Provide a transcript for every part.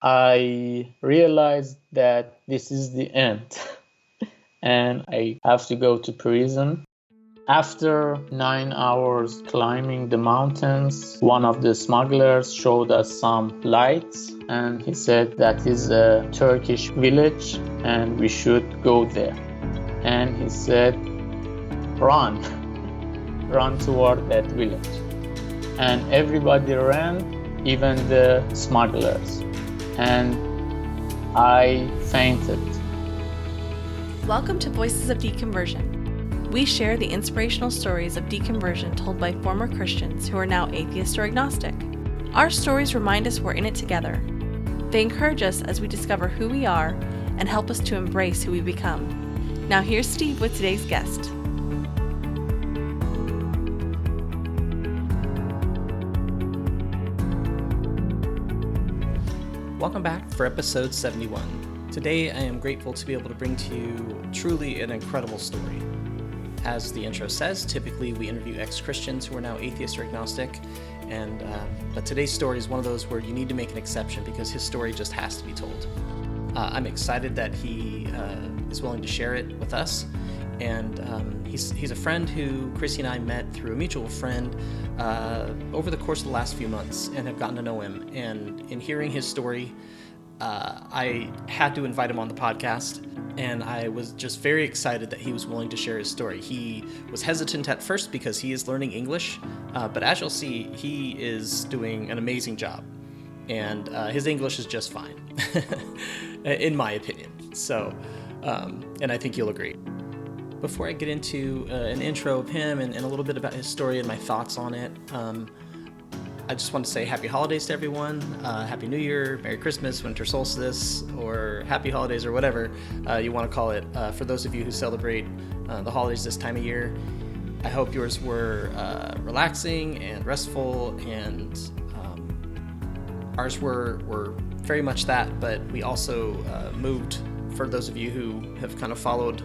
I realized that this is the end and I have to go to prison. After 9 hours climbing the mountains, one of the smugglers showed us some lights and he said that is a Turkish village and we should go there. And he said, run, run toward that village. And everybody ran, even the smugglers. And I fainted. Welcome to Voices of Deconversion. We share the inspirational stories of deconversion told by former Christians who are now atheist or agnostic. Our stories remind us we're in it together. They encourage us as we discover who we are and help us to embrace who we become. Now here's Steve with today's guest. Welcome back for episode 71. Today I am grateful to be able to bring to you truly an incredible story. As the intro says, typically we interview ex-Christians who are now atheist or agnostic, but today's story is one of those where you need to make an exception because his story just has to be told. I'm excited that he is willing to share it with us, and he's a friend who Chrissy and I met through a mutual friend over the course of the last few months and have gotten to know him. And in hearing his story, I had to invite him on the podcast, and I was just very excited that he was willing to share his story. He was hesitant at first because he is learning English, but as you'll see, he is doing an amazing job, and his English is just fine, in my opinion. So, and I think you'll agree. Before I get into an intro of him and a little bit about his story and my thoughts on it, I just want to say happy holidays to everyone. Happy New Year, Merry Christmas, Winter Solstice, or Happy Holidays, or whatever you want to call it. For those of you who celebrate the holidays this time of year, I hope yours were relaxing and restful, and ours were very much that, but we also moved. For those of you who have kind of followed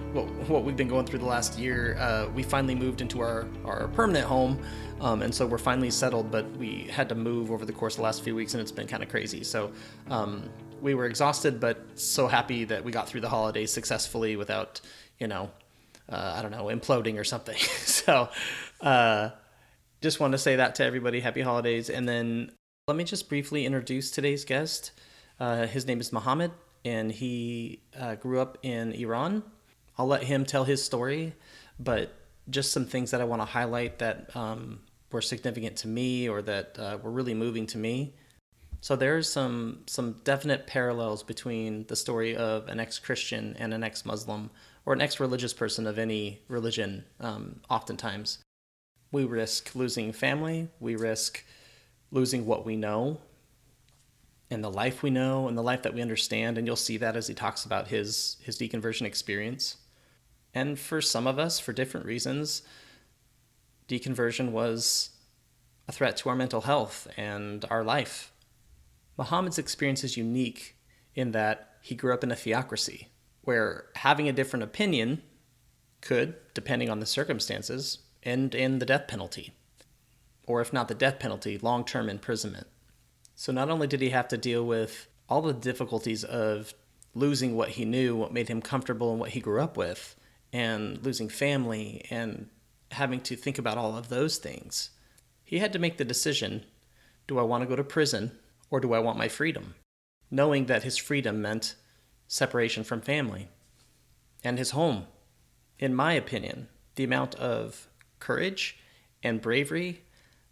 what we've been going through the last year, we finally moved into our permanent home, and so we're finally settled, but we had to move over the course of the last few weeks, and it's been kind of crazy. So we were exhausted, but so happy that we got through the holidays successfully without, imploding or something. So just want to say that to everybody, happy holidays. And then let me just briefly introduce today's guest. His name is Mohammed, and he grew up in Iran. I'll let him tell his story, but just some things that I want to highlight that were significant to me or that were really moving to me. So there's some definite parallels between the story of an ex-Christian and an ex-Muslim or an ex-religious person of any religion. Oftentimes, we risk losing family, we risk losing what we know, and the life we know and the life that we understand, and you'll see that as he talks about his deconversion experience. And for some of us, for different reasons, deconversion was a threat to our mental health and our life. Muhammad's experience is unique in that he grew up in a theocracy, where having a different opinion could, depending on the circumstances, end in the death penalty. Or if not the death penalty, long-term imprisonment. So not only did he have to deal with all the difficulties of losing what he knew, what made him comfortable, and what he grew up with, and losing family, and having to think about all of those things, he had to make the decision, do I want to go to prison, or do I want my freedom? Knowing that his freedom meant separation from family and his home. In my opinion, the amount of courage and bravery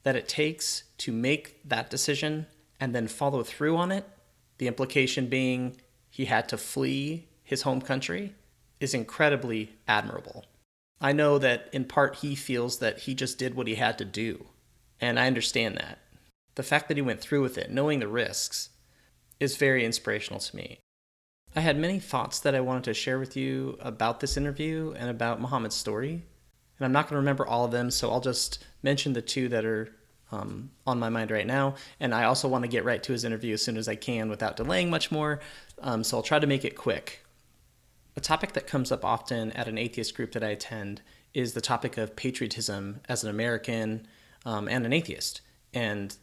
that it takes to make that decision and then follow through on it, the implication being he had to flee his home country, is incredibly admirable. I know that in part he feels that he just did what he had to do, and I understand that. The fact that he went through with it, knowing the risks, is very inspirational to me. I had many thoughts that I wanted to share with you about this interview and about Muhammad's story, and I'm not going to remember all of them, so I'll just mention the two that are on my mind right now. And I also want to get right to his interview as soon as I can without delaying much more. So I'll try to make it quick. A topic that comes up often at an atheist group that I attend is the topic of patriotism as an American and an atheist. And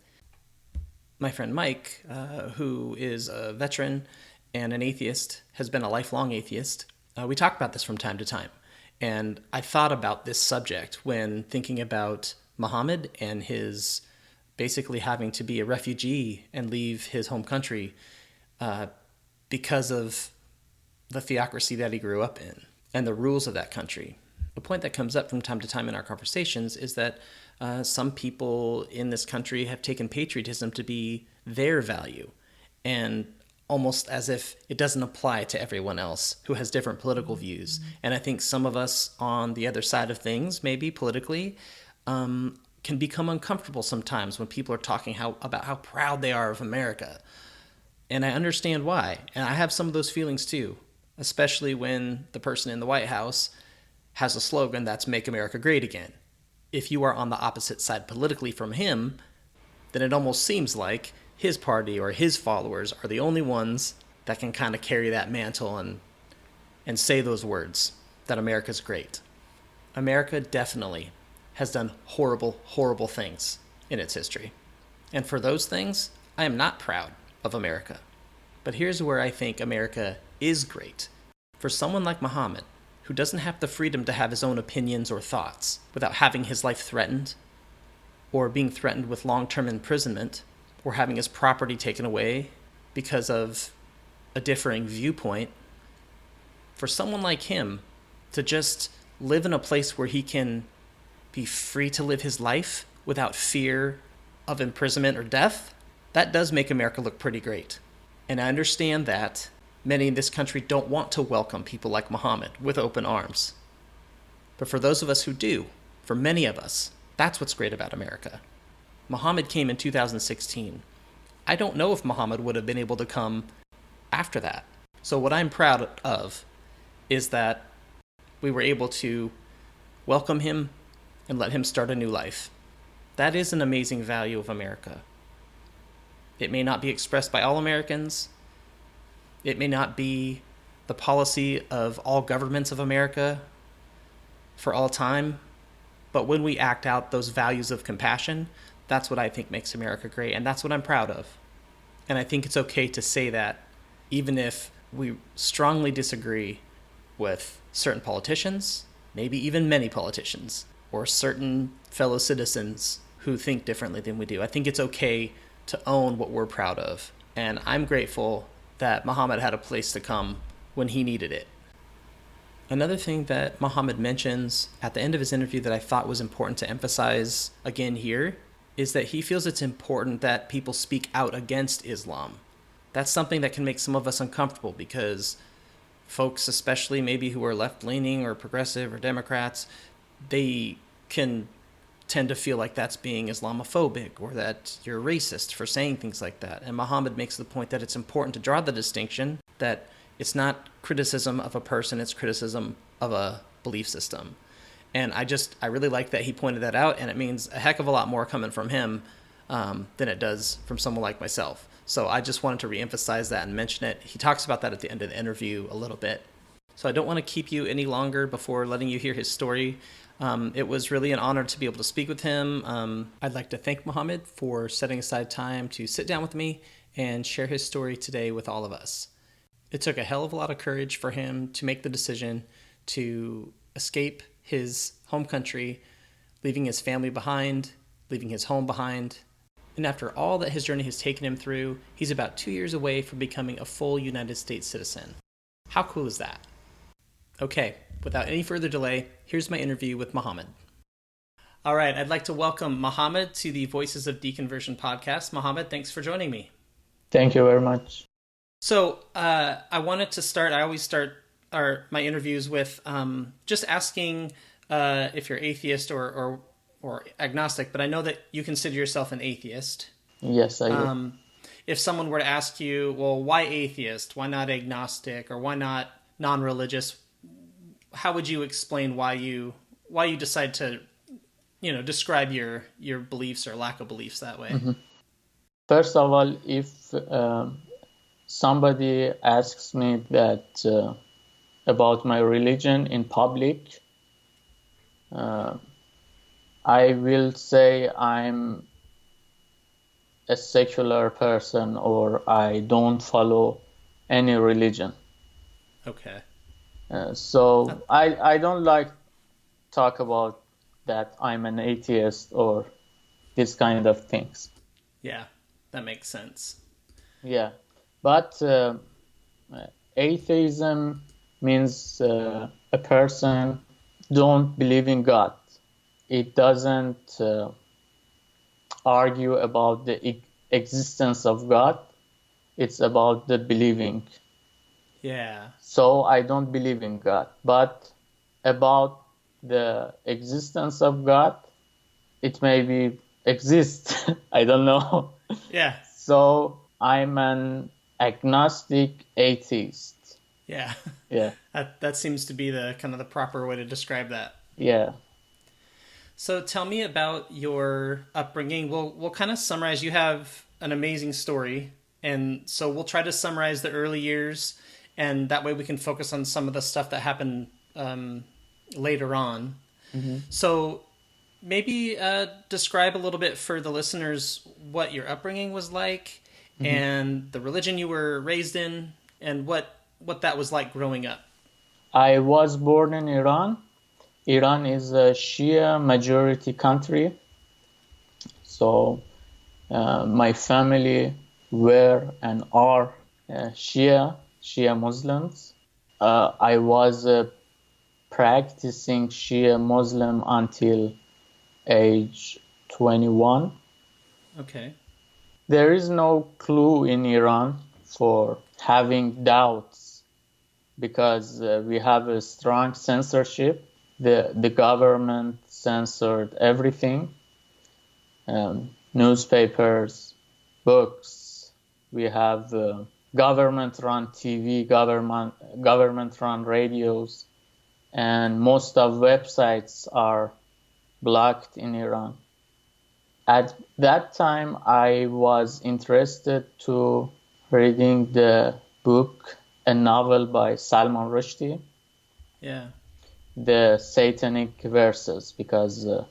my friend Mike, who is a veteran and an atheist, has been a lifelong atheist. We talk about this from time to time. And I thought about this subject when thinking about Muhammad and his basically having to be a refugee and leave his home country because of the theocracy that he grew up in and the rules of that country. The point that comes up from time to time in our conversations is that some people in this country have taken patriotism to be their value, and almost as if it doesn't apply to everyone else who has different political views. And I think some of us on the other side of things, maybe politically, can become uncomfortable sometimes when people are talking about how proud they are of America. And I understand why. And I have some of those feelings too, especially when the person in the White House has a slogan that's "Make America Great Again." If you are on the opposite side politically from him, then it almost seems like his party or his followers are the only ones that can kind of carry that mantle and say those words, that America's great. America definitely has done horrible, horrible things in its history. And for those things, I am not proud of America. But here's where I think America is great. For someone like Muhammad, who doesn't have the freedom to have his own opinions or thoughts without having his life threatened, or being threatened with long-term imprisonment, or having his property taken away because of a differing viewpoint, for someone like him to just live in a place where he can be free to live his life without fear of imprisonment or death, that does make America look pretty great. And I understand that many in this country don't want to welcome people like Muhammad with open arms. But for those of us who do, for many of us, that's what's great about America. Muhammad came in 2016. I don't know if Muhammad would have been able to come after that. So what I'm proud of is that we were able to welcome him and let him start a new life. That is an amazing value of America. It may not be expressed by all Americans. It may not be the policy of all governments of America for all time. But when we act out those values of compassion, that's what I think makes America great. And that's what I'm proud of. And I think it's okay to say that, even if we strongly disagree with certain politicians, maybe even many politicians, or certain fellow citizens who think differently than we do. I think it's okay to own what we're proud of. And I'm grateful that Muhammad had a place to come when he needed it. Another thing that Muhammad mentions at the end of his interview that I thought was important to emphasize again here is that he feels it's important that people speak out against Islam. That's something that can make some of us uncomfortable because folks, especially maybe who are left-leaning or progressive or Democrats, they can tend to feel like that's being Islamophobic or that you're racist for saying things like that. And Muhammad makes the point that it's important to draw the distinction that it's not criticism of a person, it's criticism of a belief system. And I really like that he pointed that out, and it means a heck of a lot more coming from him than it does from someone like myself. So I just wanted to reemphasize that and mention it. He talks about that at the end of the interview a little bit. So I don't want to keep you any longer before letting you hear his story. It was really an honor to be able to speak with him. I'd like to thank Muhammad for setting aside time to sit down with me and share his story today with all of us. It took a hell of a lot of courage for him to make the decision to escape his home country, leaving his family behind, leaving his home behind. And after all that his journey has taken him through, he's about 2 years away from becoming a full United States citizen. How cool is that? Okay, without any further delay, here's my interview with Muhammad. All right, I'd like to welcome Muhammad to the Voices of Deconversion podcast. Muhammad, thanks for joining me. Thank you very much. So I wanted to start, I always start my interviews with just asking if you're atheist or agnostic, but I know that you consider yourself an atheist. Yes, I do. If someone were to ask you, well, why atheist? Why not agnostic? Or why not non-religious? How would you explain why you decide to, describe your beliefs or lack of beliefs that way? Mm-hmm. First of all, if somebody asks me that about my religion in public, I will say I'm a secular person, or I don't follow any religion. Okay. So I don't like talk about that I'm an atheist or this kind of things. Yeah, that makes sense. Yeah, but atheism means a person don't believe in God. It doesn't argue about the existence of God. It's about the believing. Yeah. So I don't believe in God, but about the existence of God, it maybe exist. I don't know. Yeah. So I'm an agnostic atheist. Yeah. Yeah, That seems to be the kind of the proper way to describe that. yeah. So tell me about your upbringing. We'll kind of summarize. You have an amazing story, and so we'll try to summarize the early years, and that way we can focus on some of the stuff that happened later on. Mm-hmm. So maybe describe a little bit for the listeners what your upbringing was like, Mm-hmm. and the religion you were raised in, and what that was like growing up. I was born in Iran. Iran is a Shia majority country. So my family were and are Shia Muslims. I was practicing Shia Muslim until age 21. Okay. There is no clue in Iran for having doubts because we have a strong censorship. The government censored everything, newspapers, books. We have government-run TV, government-run radios, and most of websites are blocked in Iran. At that time, I was interested to reading the book, a novel by Salman Rushdie, Yeah. the Satanic verses, because the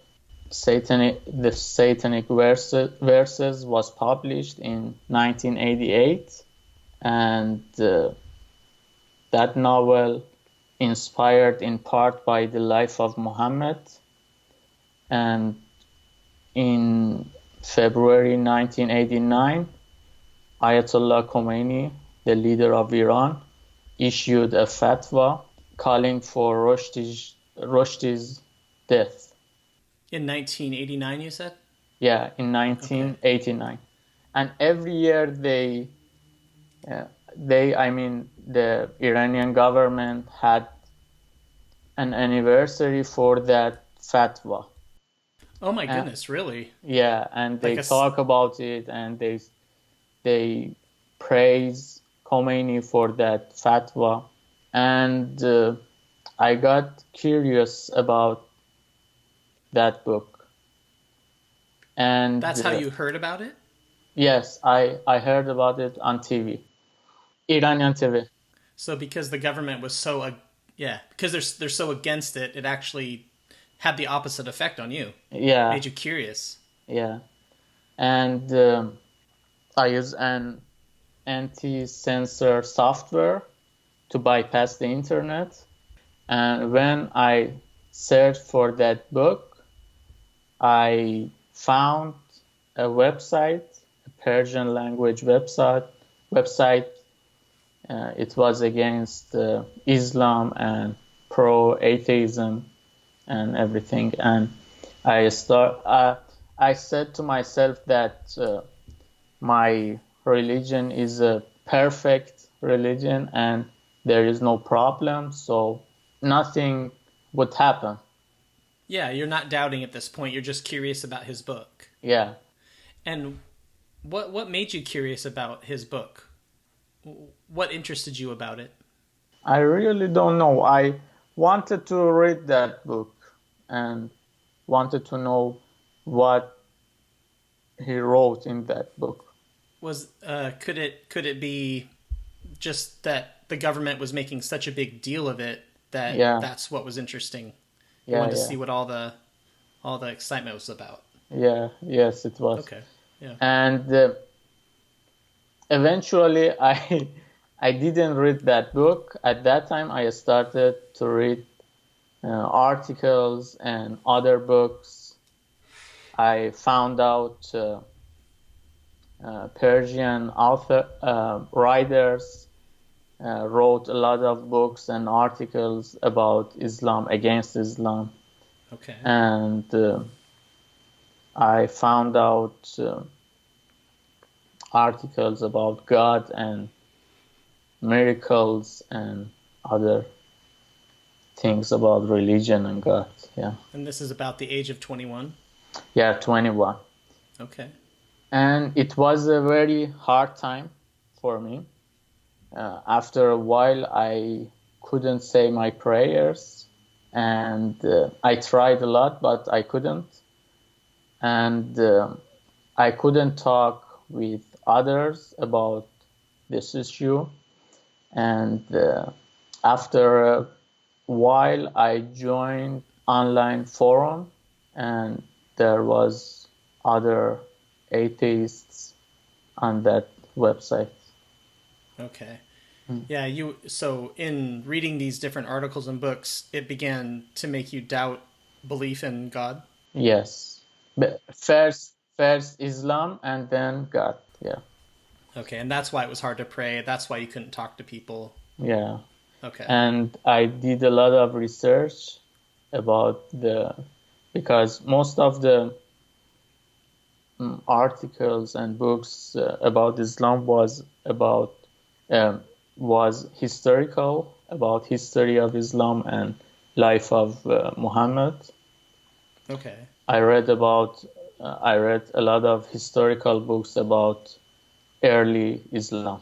Satanic verses was published in 1988, and that novel inspired in part by the life of Muhammad. And in February 1989, Ayatollah Khomeini, the leader of Iran, issued a fatwa calling for Rushdie's death. In 1989, you said? Yeah, in Okay. 1989. And every year the Iranian government had an anniversary for that fatwa. Oh my Uh, goodness, really? yeah, and Like they a talk about it, and they praise Khomeini for that fatwa. And I got curious about that book. And that's how you heard about it? yes, I heard about it on TV, Iranian TV. So because the government was so yeah, because they're so against it, it actually had the opposite effect on you. Yeah, Made you curious. yeah. And I use an anti-censor software to bypass the internet. And when I searched for that book, I found a website, a Persian language website. It was against Islam and pro-atheism and everything. And I said to myself that my religion is a perfect religion and there is no problem, so nothing would happen. Yeah, you're not doubting at this point. You're just curious about his book. Yeah. And what made you curious about his book? What interested you about it? I really don't know. I wanted to read that book and wanted to know what he wrote in that book. Was could it be just that the government was making such a big deal of it that Yeah, that's what was interesting? You yeah, wanted to yeah, see what all the excitement was about. yeah. Yes, it was. Okay. Yeah. And eventually, I didn't read that book. At that time, I started to read articles and other books. I found out Persian writers wrote a lot of books and articles about Islam, against Islam. Okay. And I found out articles about God and miracles and other things about religion and God. Yeah. And this is about the age of 21? Yeah, 21. Okay. And it was a very hard time for me. After a while, I couldn't say my prayers, and I tried a lot, but I couldn't. And I couldn't talk with others about this issue. And after a while, I joined online forum, and there was other atheists on that website. Okay. Yeah, so in reading these different articles and books, it began to make you doubt belief in God? Yes, but first Islam and then God. Yeah, Okay, and that's why it was hard to pray. That's why you couldn't talk to people. yeah. Okay. And I did a lot of research about because most of the articles and books about Islam um, was historical, about history of Islam and life of Muhammad. Okay. I read a lot of historical books about early Islam.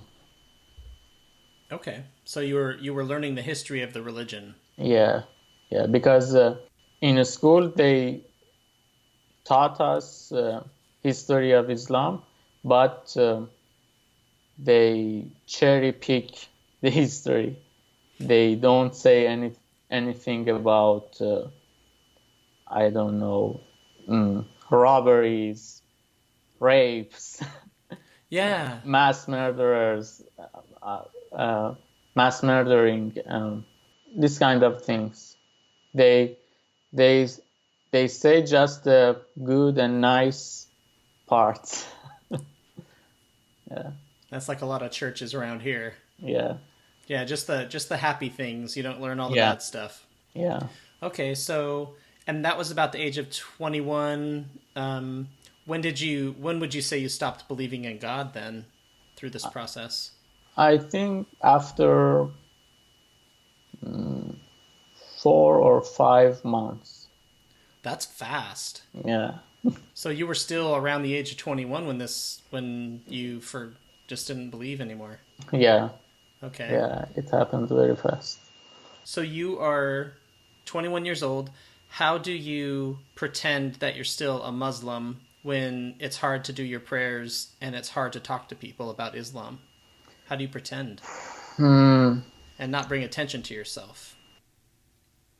Okay. So you were learning the history of the religion. Yeah, because in school they taught us history of Islam, but they cherry pick the history. They don't say anything about I don't know, robberies, rapes, Yeah. mass murderers, mass murdering, this kind of things. They they they say just the good and nice parts. Yeah, That's like a lot of churches around here. yeah, Yeah, just the happy things. You don't learn all the yeah, bad stuff. yeah. Okay, so and that was about the age of 21. When would you say you stopped believing in God then through this process? I think after 4 or 5 months. That's fast. Yeah, So you were still around the age of 21 when you just didn't believe anymore. yeah, Okay. yeah. It happened very fast. So you are 21 years old. How do you pretend that you're still a Muslim when it's hard to do your prayers and it's hard to talk to people about Islam? How do you pretend Hmm. and not bring attention to yourself?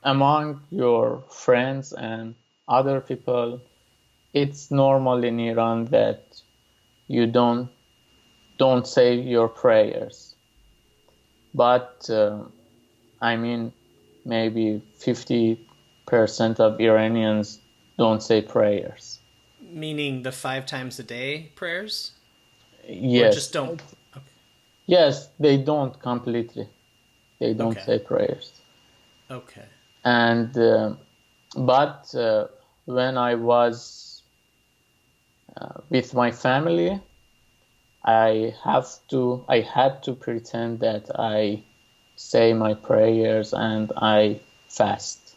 Among your friends and other people, it's normal in Iran that you don't say your prayers. But I mean, maybe 50% of Iranians don't say prayers. Meaning the 5 times a day prayers? Or just Yes, don't? yes, they don't completely. They don't Okay. say prayers. Okay. And but when I was with my family, I had to pretend that I say my prayers and I fast.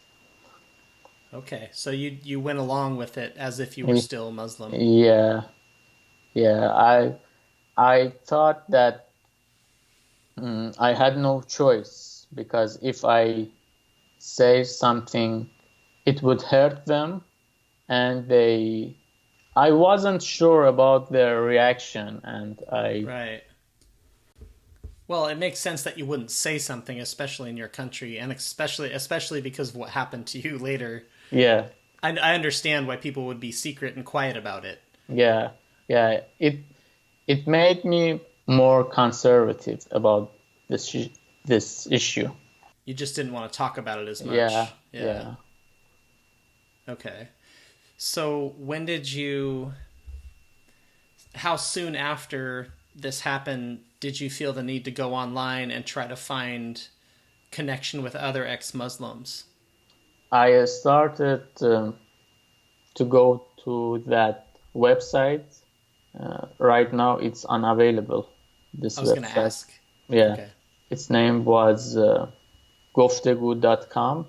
Okay. So you went along with it as if you were still Muslim. Yeah, yeah. I thought that I had no choice because if I say something, it would hurt them, and I wasn't sure about their reaction, and Right. Well, it makes sense that you wouldn't say something, especially in your country, and especially because of what happened to you later. yeah, I understand why people would be secret and quiet about it. yeah. Yeah, it made me more conservative about this issue. You just didn't want to talk about it as Yeah, much. Yeah. yeah. Okay. So how soon after this happened did you feel the need to go online and try to find connection with other ex-Muslims? I started to go to that website. Right now, it's unavailable. This I was going to website. ask. Yeah, Okay. its name was goftegu.com.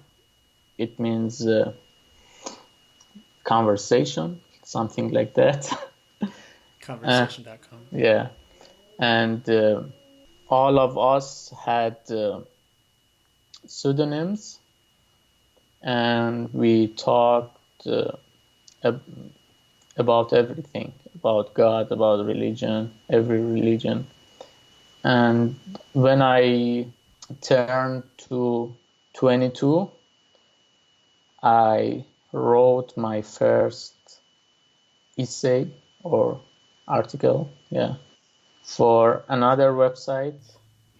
It means conversation, something like that. Conversation.com. Yeah, and all of us had pseudonyms, and we talked about everything, about God, about religion, every religion. And when I turned to 22, I wrote my first essay or article, yeah, for another website.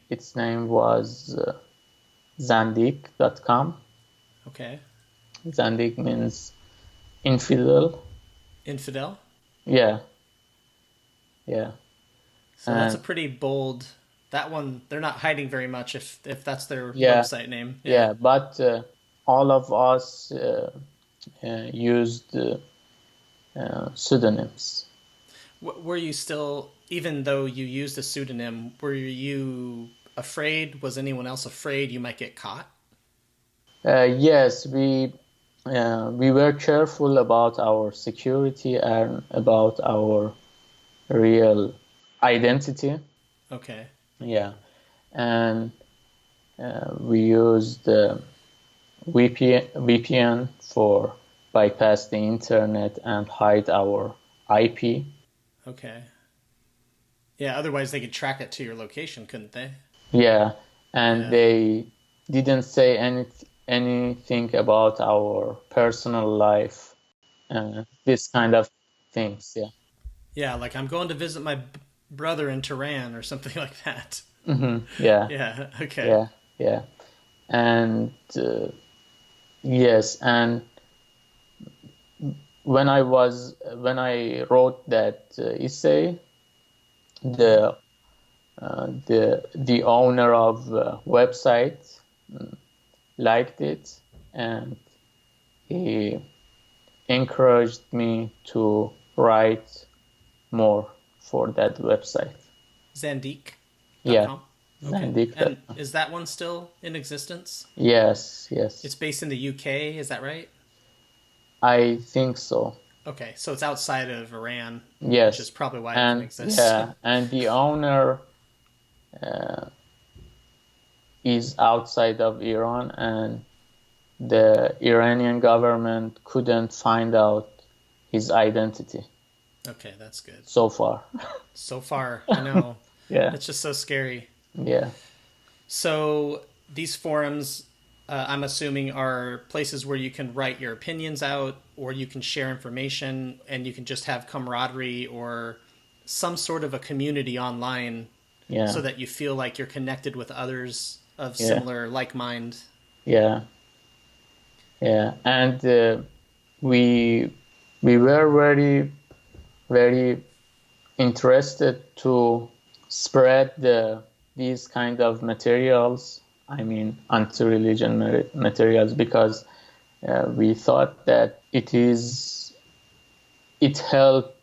Its name was zandik.com. Okay. Zandik means infidel. Infidel? Yeah, yeah. So that's a And pretty bold. That one, they're not hiding very much if that's their yeah, website name. Yeah. yeah, but all of us used pseudonyms. Were you still, even though you used a pseudonym, were you afraid? Was anyone else afraid you might get caught? Yes, we were careful about our security and about our real identity. Okay. Yeah, and we used VPN for bypass the internet and hide our IP. Okay. Yeah, otherwise they could track it to your location, couldn't they? Yeah, and Yeah. they didn't say anything about our personal life, this kind of things. Yeah. Yeah, like I'm going to visit my brother in Tehran or something like that. Yeah, Yeah, okay. yeah, yeah. And yes, and when I wrote that essay, the the owner of the website liked it, and he encouraged me to write more for that website. Yeah, Zandik.com? Okay. Zandik. And is that one still in existence? Yes, It's yes, based in the UK, is that right? I think so. Okay, so it's outside of Iran, which is Yes, probably why it can and exist. yeah, and the owner is outside of Iran, and the Iranian government couldn't find out his identity Okay, that's good. so far. So far, I know. Yeah, It's just so scary. yeah, So these forums, I'm assuming, are places where you can write your opinions out, or you can share information, and you can just have camaraderie or some sort of a community online, yeah, so that you feel like you're connected with others of yeah, similar like mind. yeah, yeah. And we we were very interested to spread these kind of materials. I mean, anti-religion materials, because we thought that it help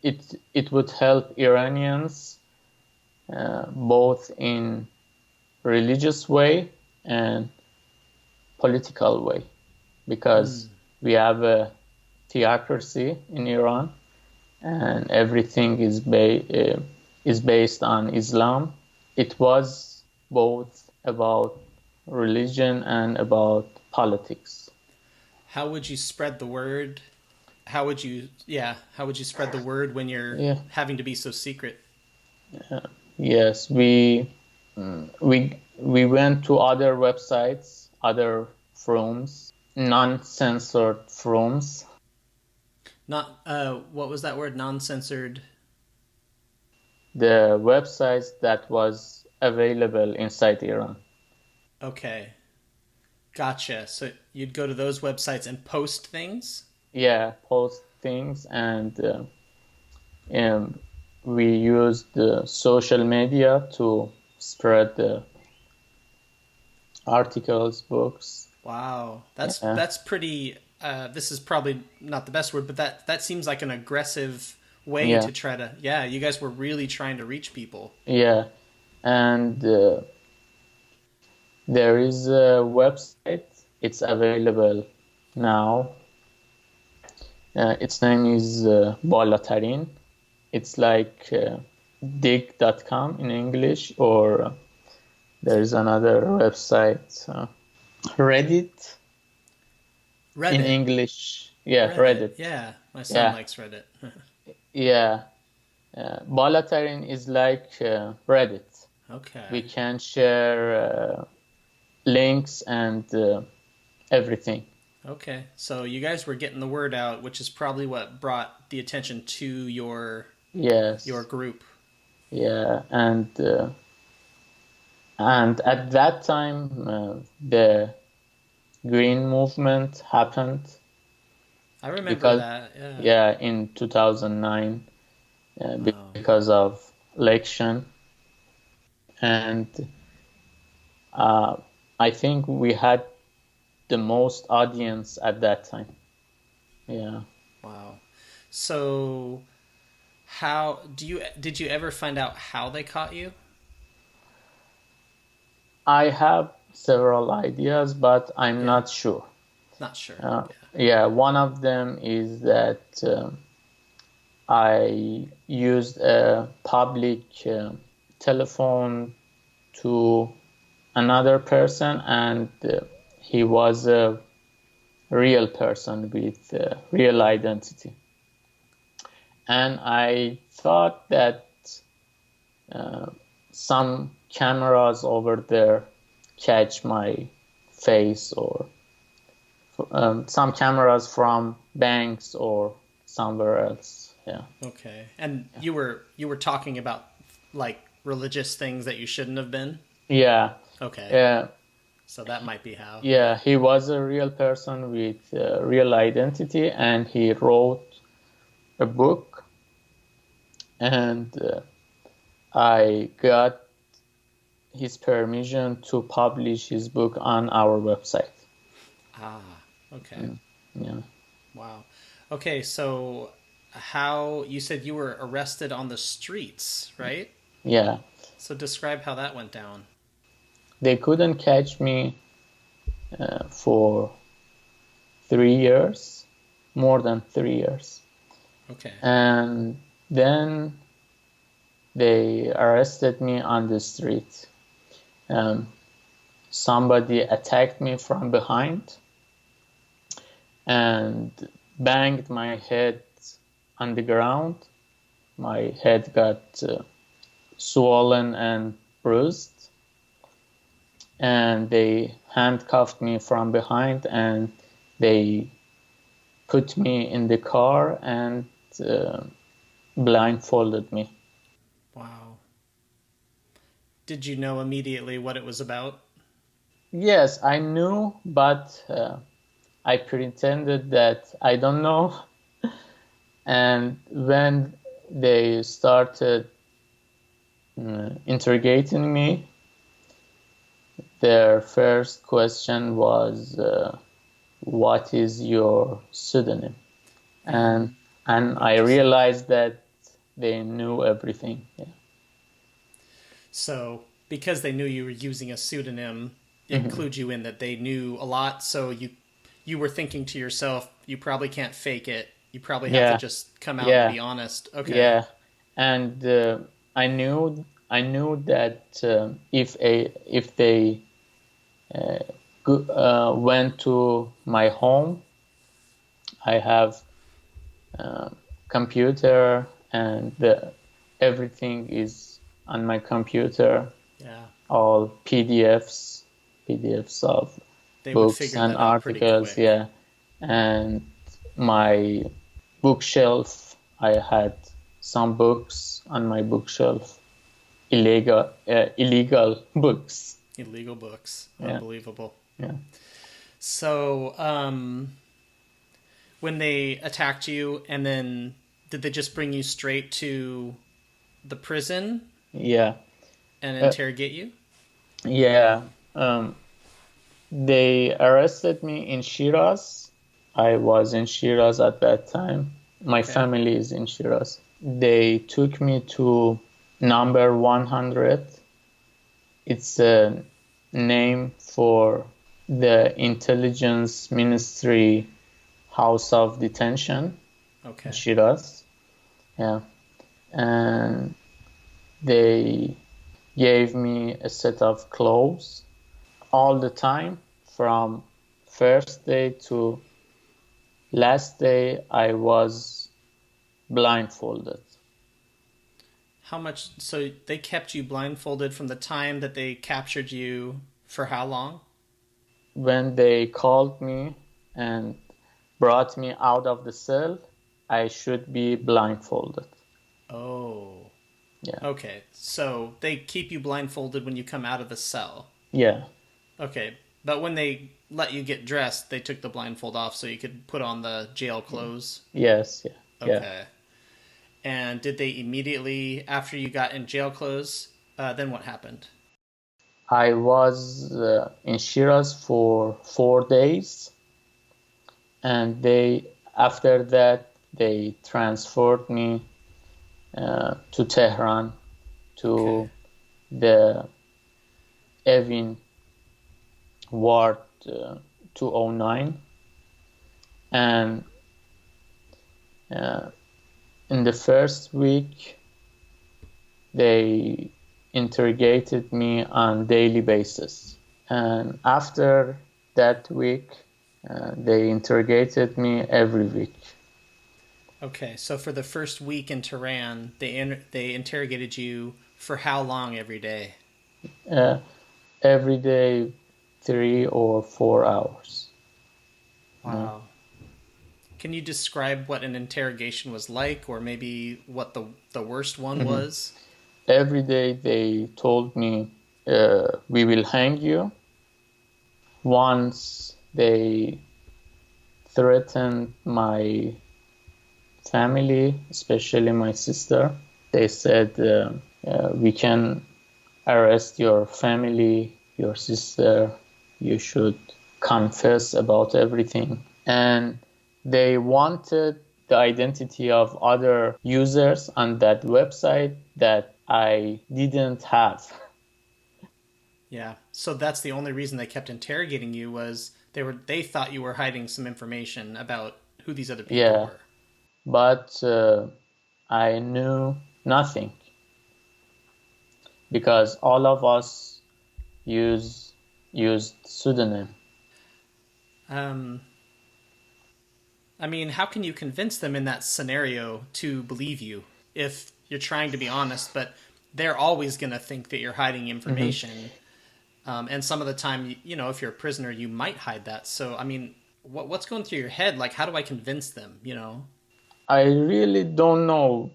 it would help Iranians both in religious way and political way, because we have a theocracy in Iran, and everything is based on Islam. It was both about religion and about politics. How would you spread the word? How would you spread the word when you're Yeah. having to be so secret? Yes, we went to other websites, other forums, non-censored forums. Not what was that word? Non-censored. the websites that was available inside Iran. Okay. Gotcha. So you'd go to those websites and post things? Yeah, post things, and we used the social media to spread the articles, books. Wow. Yeah, That's pretty this is probably not the best word, but that seems like an aggressive way yeah, to try to yeah, you guys were really trying to reach people. yeah. And there is a website. It's available now. Its name is Balatarin. It's like dig.com in English, or there's another website, Reddit in Reddit. English. Yeah, Reddit. Reddit. Yeah, my son Yeah, likes Reddit. yeah. Balatarin is like Reddit. We Okay. can share links and everything. Okay. So you guys were getting the word out, which is probably what brought the attention to your Yes, group. yeah, and at that time the Green Movement happened I remember because, that. Yeah. yeah, in 2009, Wow. because of election, and uh, I think we had the most audience at that time. Yeah. Wow. So how did you ever find out how they caught you? I have several ideas, but I'm Yeah. not sure. Not sure. Uh, Yeah. yeah, one of them is that I used a public telephone to another person, and he was a real person with real identity. And I thought that uh, some cameras over there catch my face, or some cameras from banks or somewhere else. Yeah. Okay. And you were talking about like religious things that you shouldn't have been? Yeah. Okay. Yeah. So that might be how. Yeah. Yeah. He was a real person with real identity, and he wrote a book, and I got his permission to publish his book on our website. Ah. Okay. Yeah. Wow. Okay, so how you said you were arrested on the streets, right? Yeah. So describe how that went down. They couldn't catch me for 3 years, more than 3 years. Okay. And then they arrested me on the street. Um, Somebody attacked me from behind and banged my head on the ground. My head got swollen and bruised, and they handcuffed me from behind, and they put me in the car and uh, blindfolded me. Wow. Did you know immediately what it was about? Yes, I knew, but I pretended that I don't know. And when they started interrogating me, their first question was, "What is your pseudonym?" And I Interesting. realized that they knew everything. Yeah. So, because they knew you were using a pseudonym, it Mhm. clued you in that they knew a lot, so you were thinking to yourself, you probably can't fake it. You probably have to Yeah, just come out and yeah, be honest. Okay. yeah. And I knew that if they went to my home, I have computer, and everything is on my computer, Yeah. all PDFs of They would books figure and that out pretty articles. quick. Yeah. And my bookshelf, I had some books on my bookshelf, illegal books. Illegal books. Yeah. Unbelievable. Yeah. So, when they attacked you, and then did they just bring you straight to the prison? Yeah. And interrogate you? Yeah. They arrested me in Shiraz. I was in Shiraz at that time. My family is in Shiraz. They took me to number 100. It's a name for the Intelligence Ministry House of Detention. Okay. Shiraz. Yeah. And they gave me a set of clothes all the time from first day to last day. I was blindfolded. How much? So they kept you blindfolded from the time that they captured you for how long? When they called me and brought me out of the cell, I should be blindfolded. Oh. Yeah. Okay. So they keep you blindfolded when you come out of the cell. Yeah. Okay. But when they let you get dressed, they took the blindfold off so you could put on the jail clothes? Yes. Yeah. Okay. Yeah. And did they immediately, after you got in jail clothes, then what happened? I was in Shiraz for 4 days, and after that they transferred me to Tehran, to the Evin Ward 209, and in the first week they interrogated me on daily basis, and after that week they interrogated me every week. Okay, so for the first week in Tehran, they interrogated you for how long every day? Every day 3 or 4 hours. Wow. Can you describe what an interrogation was like, or maybe what the worst one was? Every day they told me, we will hang you. Once they threatened my family, especially my sister. They said, we can arrest your family, your sister. You should confess about everything. And they wanted the identity of other users on that website that I didn't have. Yeah. So that's the only reason they kept interrogating you, was they thought you were hiding some information about who these other people were. But I knew nothing, because all of us used pseudonym. I mean, how can you convince them in that scenario to believe you if you're trying to be honest, but they're always going to think that you're hiding information. And some of the time, if you're a prisoner, you might hide that. So, I mean, what's going through your head? Like, how do I convince them, I really don't know.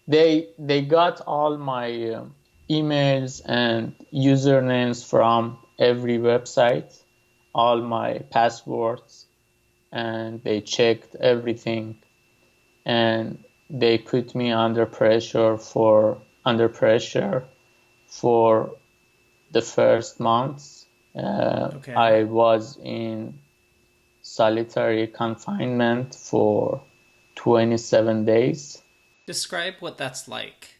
They got all my emails and usernames from every website, all my passwords, and they checked everything, and they put me under pressure for the first months. I was in solitary confinement for 27 days. Describe what that's like.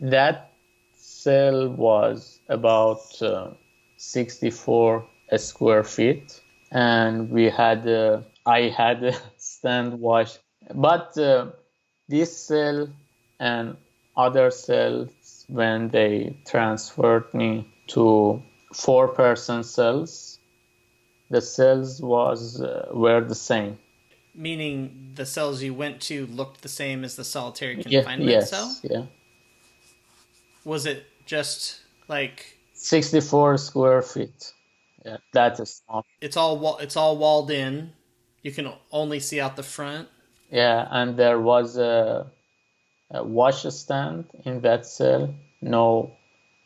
That cell was about 64 square feet, and I had a stand wash. But this cell and other cells, when they transferred me to 4-person cells, the cells were the same. Meaning the cells you went to looked the same as the solitary confinement cell? Yeah. Was it just like 64 square feet? Yeah, that is small. It's all walled in. You can only see out the front. Yeah, and there was a wash stand in that cell, no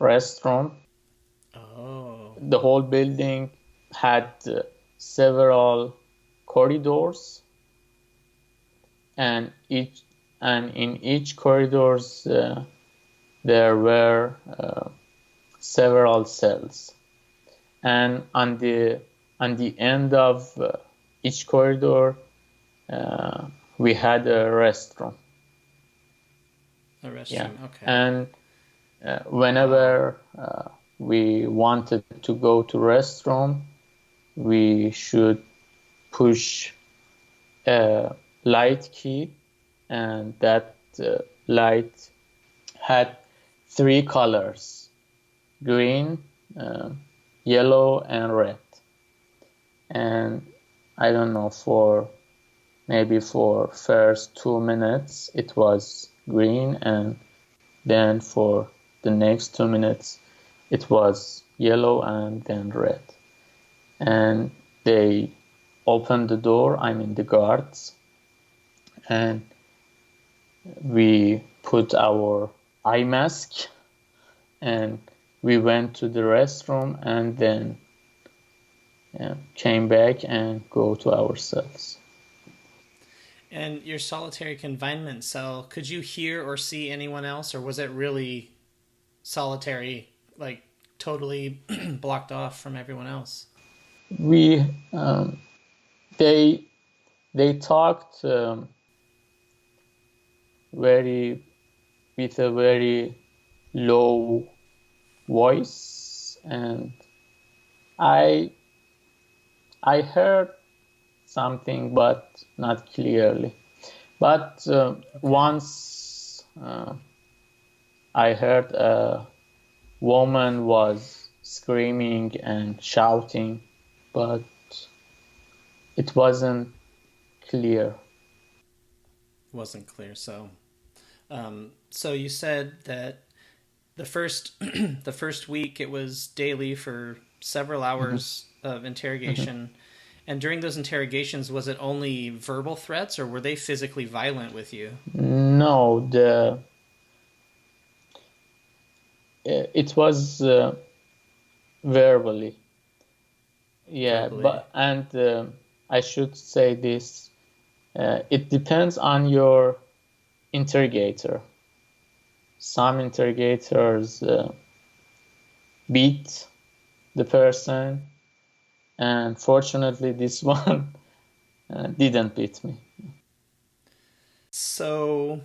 restroom. Oh. The whole building had several corridors, and in each corridors there were several cells, and on the end of each corridor we had a restroom. A restroom. Yeah. Okay. And whenever we wanted to go to restroom, we should push a light key, and that light had three colors: green, yellow, and red. And I don't know, for first 2 minutes it was green, and then for the next 2 minutes it was yellow, and then red. And they opened the door, the guards, and we put our eye mask, and we went to the restroom, and then came back and go to our cells. And your solitary confinement cell, could you hear or see anyone else, or was it really solitary, like totally blocked off from everyone else? We they talked with a very low voice, and I heard something, but not clearly. But once I heard a woman was screaming and shouting, but it wasn't clear. Wasn't clear. So, so you said that the first the first week it was daily for several hours of interrogation. And during those interrogations, was it only verbal threats, or were they physically violent with you? No, it was verbally. Yeah, Verbally. I should say this: it depends on your interrogator. Some interrogators beat the person, and fortunately this one didn't beat me. So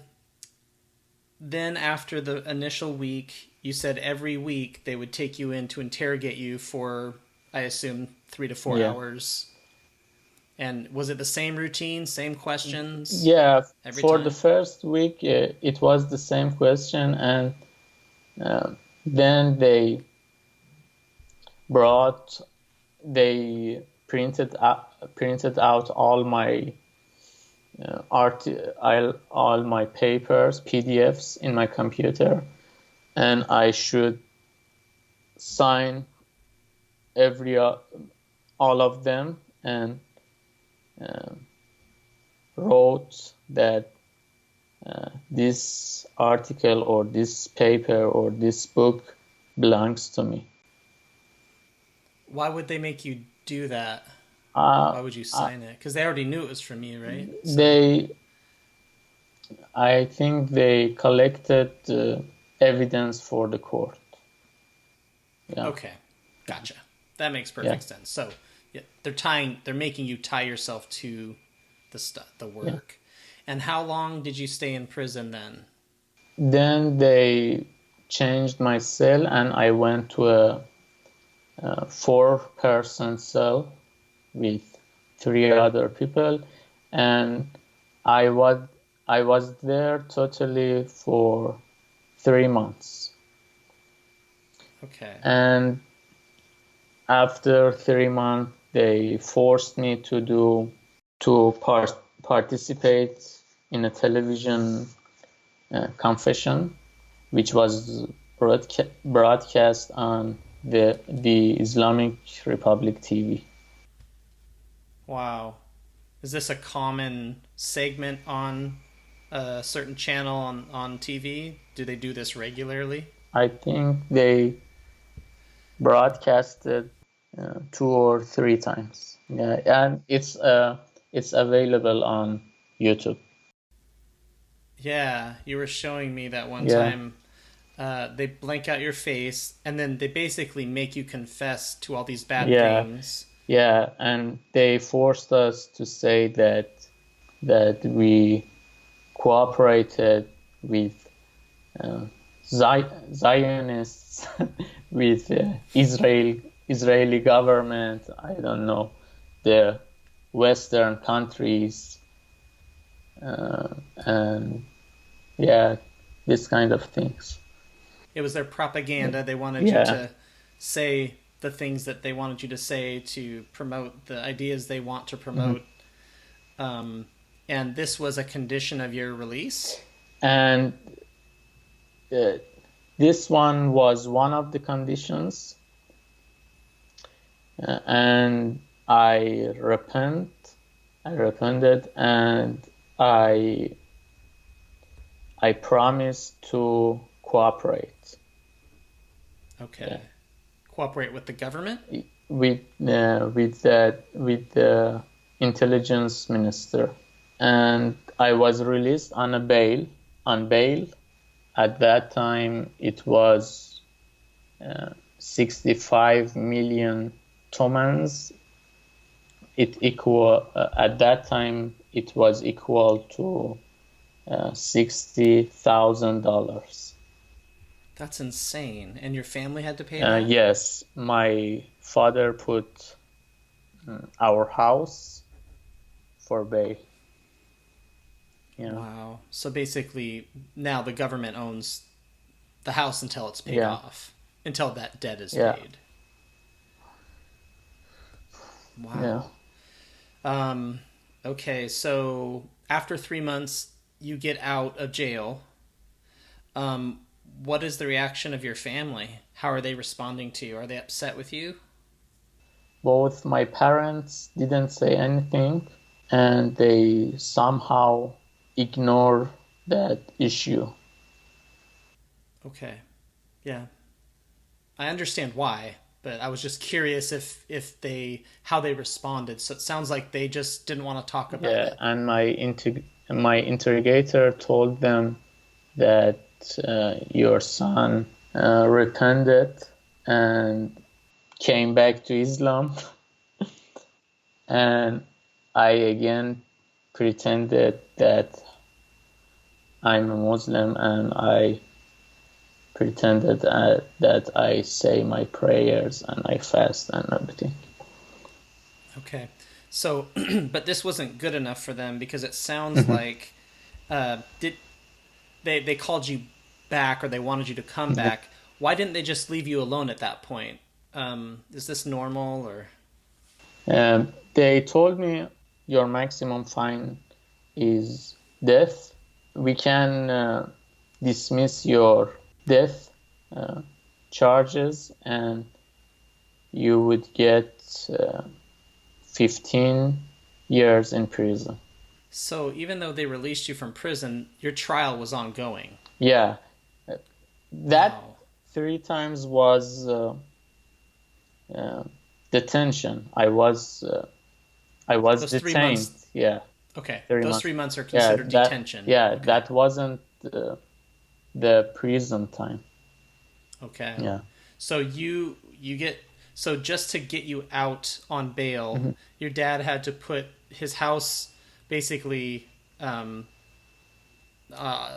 then after the initial week, you said every week they would take you in to interrogate you for, I assume, 3 to 4 hours. And was it the same routine, same questions? Yeah, every for time? the first week it was the same question, and then they printed out all my all my papers, PDFs, in my computer, and I should sign all of them, and wrote that this article or this paper or this book belongs to me. Why would they make you do that? Why would you sign it? Because they already knew it was from you, right? I think they collected evidence for the court. Yeah. Okay, gotcha. That makes perfect sense. So, yeah, they're making you tie yourself to the work. Yeah. And how long did you stay in prison then? Then they changed my cell, and I went to a 4-person cell with 3 other people, and I was there totally for 3 months. Okay. And after 3 months, they forced me to participate in a television confession, which was broadcast on the Islamic Republic TV. Wow. Is this a common segment on a certain channel on TV? Do they do this regularly? I think they broadcasted 2 or 3 times. Yeah, and it's available on YouTube. Yeah, you were showing me that one Yeah, time. They blank out your face, and then they basically make you confess to all these bad yeah, things. yeah, and they forced us to say that we cooperated with uh, Zionists, with Israeli government. I don't know, the Western countries, and yeah, this kind of things. It was their propaganda. They wanted you Yeah, to say the things that they wanted you to say to promote the ideas they want to mhm. promote. Um, and this was a condition of your release? And uh, this one was one of the conditions, and I repented, and I I promised to cooperate. Okay. Yeah, Cooperate with the government? with the intelligence minister, and I was released on a bail. At that time, it was 65 million tomans. At that time it was equal to $60,000. That's insane. And your family had to pay that? Yes, my father put our house for bail. Yeah, Wow. So basically, now the government owns the house until it's paid yeah, off, until that debt is yeah, paid. yeah. Wow. Um, okay, so after 3 months, you get out of jail. Um, what is the reaction of your family? How are they responding to you? Are they upset with you? Both my parents didn't say anything, and they somehow ignore that issue. Okay. Yeah. I understand why, but I was just curious if they how they responded. So it sounds like they just didn't want to talk about Yeah, it. and my interrogator told them that your son repented and came back to Islam, and I again pretended that I'm a Muslim, and I pretended that I say my prayers and I fast and everything. Okay. So, but this wasn't good enough for them because it sounds Mhm. like did they called you back or they wanted you to come Yeah. back. Why didn't they just leave you alone at that point? Is this normal or They told me your maximum fine is death. We can dismiss your death uh, charges, and you would get 15 years in prison. so? Even though they released you from prison, your trial was ongoing. Yeah, that Wow, 3 times was uh, detention. I was those three detained. months. Yeah, Okay, three those months. 3 months are Yeah, considered detention. Okay, that wasn't the prison time. okay. Yeah. So you get so just to get you out on bail, Mhm. your dad had to put his house basically um,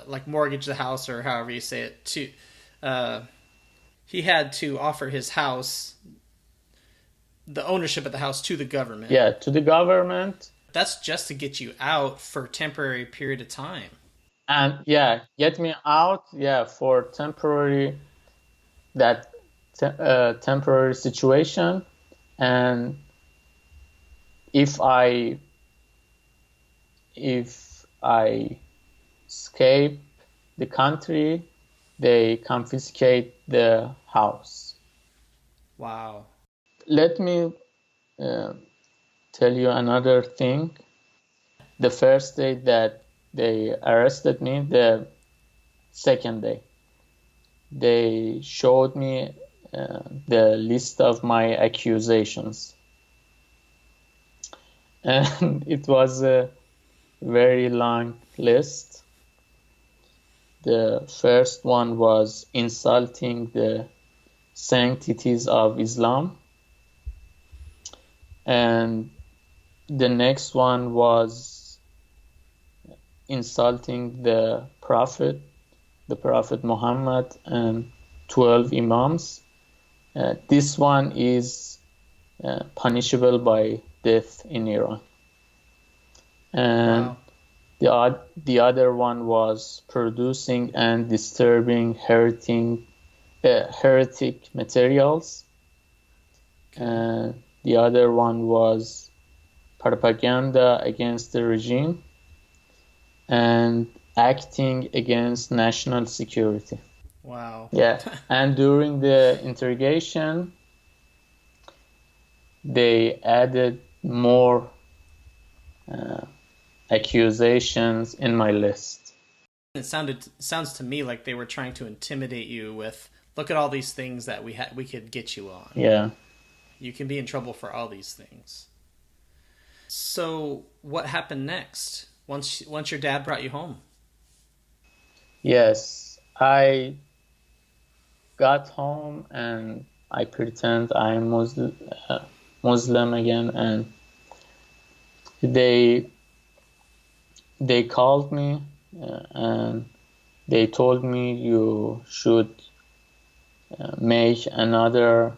like mortgage the house or however you say it to uh, he had to offer his house the ownership of the house to the government. Yeah, to the government, That's just to get you out for a temporary period of time. and yeah, get me out. Yeah, for temporary situation, and if I if I escape the country, they confiscate the house. Wow. Let me uh, tell you another thing. The first day that They arrested me the second day. They showed me the list of my accusations. And it was a very long list. The first one was insulting the sanctities of Islam. And the next one was insulting the Prophet Muhammad and 12 Imams. This one is punishable by death in Iran. And wow. The other one was producing and disturbing heretic materials. And the other one was propaganda against the regime and acting against national security. Wow. Yeah. And during the interrogation, they added more accusations in my list. It sounds to me like they were trying to intimidate you with, look at all these things that we could get you on. Yeah. You can be in trouble for all these things. So what happened next once your dad brought you home? Yes, I got home and I pretend I'm Muslim again, and they called me and they told me you should make another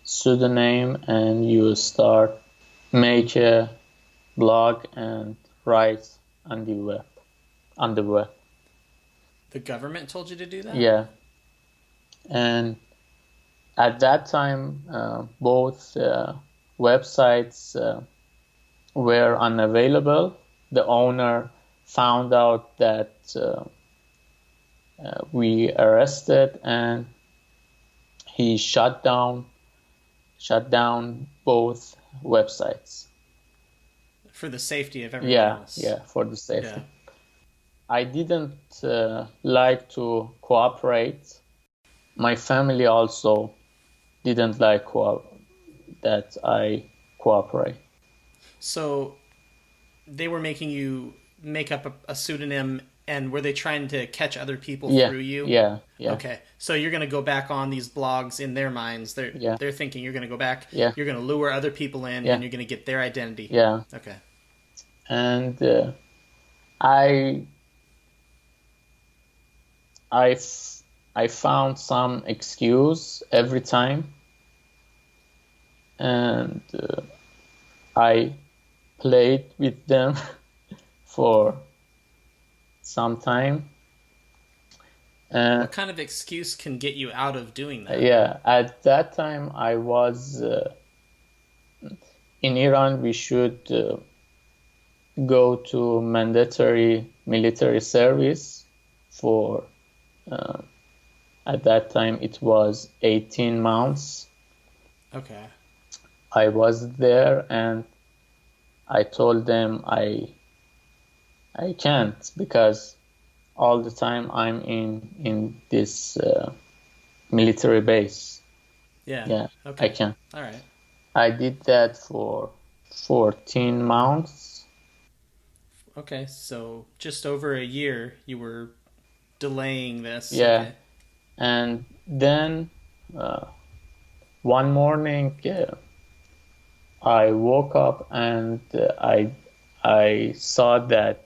pseudonym and you make a blog and write on the web. The government told you to do that? Yeah. And at that time, both websites were unavailable. The owner found out that we arrested, and he shut down both websites. For the safety of everyone else. Yeah, for the safety. Yeah. I didn't like to cooperate. My family also didn't like that I cooperate. So they were making you make up a pseudonym, and were they trying to catch other people through you? Yeah. Okay, so you're going to go back on these blogs in their minds. They're thinking you're going to go back. Yeah. You're going to lure other people in, and you're going to get their identity. Yeah. Okay. And I found some excuse every time, and I played with them for some time. What kind of excuse can get you out of doing that? Yeah, at that time I was in Iran. We should go to mandatory military service for at that time it was 18 months. Okay. I was there and I told them I can't, because all the time I'm in this military base. Yeah. Okay. I can't. All right. I did that for 14 months. Okay, so just over a year you were delaying this. Yeah. Okay. And then one morning I woke up and I saw that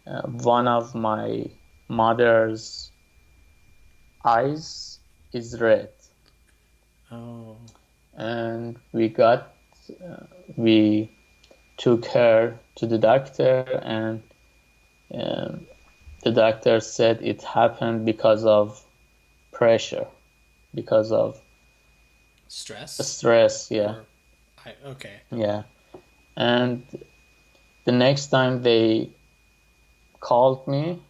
one of my mother's eyes is red. Oh. And we took her to the doctor, and the doctor said it happened because of pressure, because of stress. Yeah. Okay. Yeah. And the next time they called me,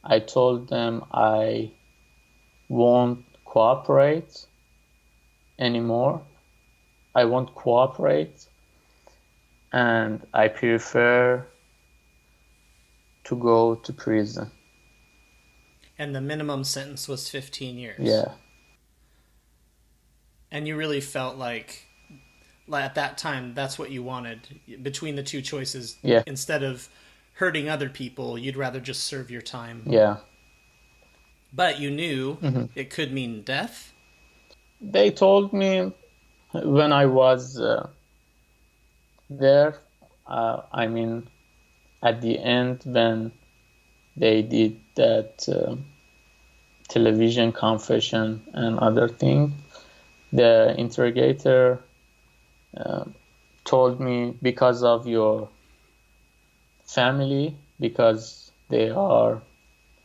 I told them I won't cooperate anymore. I won't cooperate, and I prefer to go to prison. And the minimum sentence was 15 years. Yeah. And you really felt like at that time, that's what you wanted between the two choices. Yeah. Instead of hurting other people, you'd rather just serve your time. Yeah. But you knew it could mean death. They told me when I was there, I mean, at the end when they did that television confession and other thing, the interrogator told me, because of your family, because they are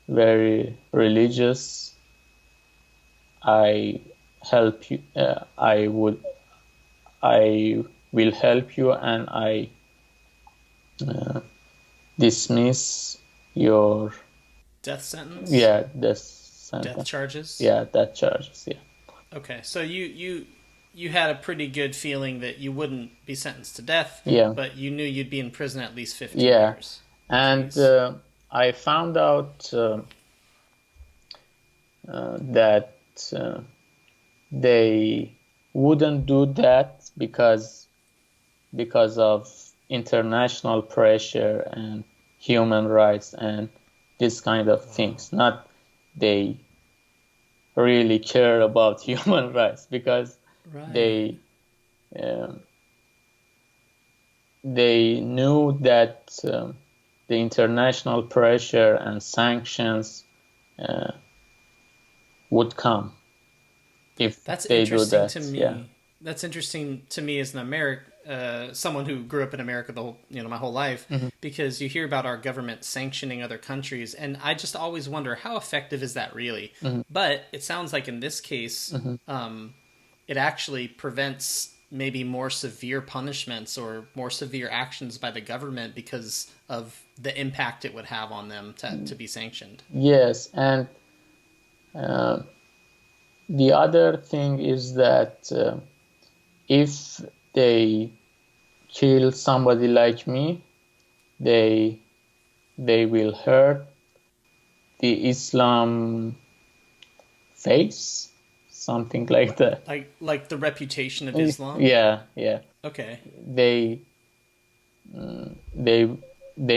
very religious, I help you. I will help you, and I dismiss your death sentence. death sentence. Death charges. Death charges. Yeah. Okay, so you had a pretty good feeling that you wouldn't be sentenced to death. Yeah. But you knew you'd be in prison at least 15 years. And I found out that they wouldn't do that because of international pressure and human rights and this kind of things. Not they really care about human rights, because they knew that the international pressure and sanctions would come if That's they do interesting that. to me. Yeah. That's interesting to me as an someone who grew up in America my whole life, because you hear about our government sanctioning other countries, and I just always wonder, how effective is that really? But it sounds like in this case, it actually prevents maybe more severe punishments or more severe actions by the government because of the impact it would have on them to be sanctioned. Yes, and the other thing is that if they kill somebody like me, they will hurt the Islam face, something like that. Like the reputation of Islam? Yeah. Okay. They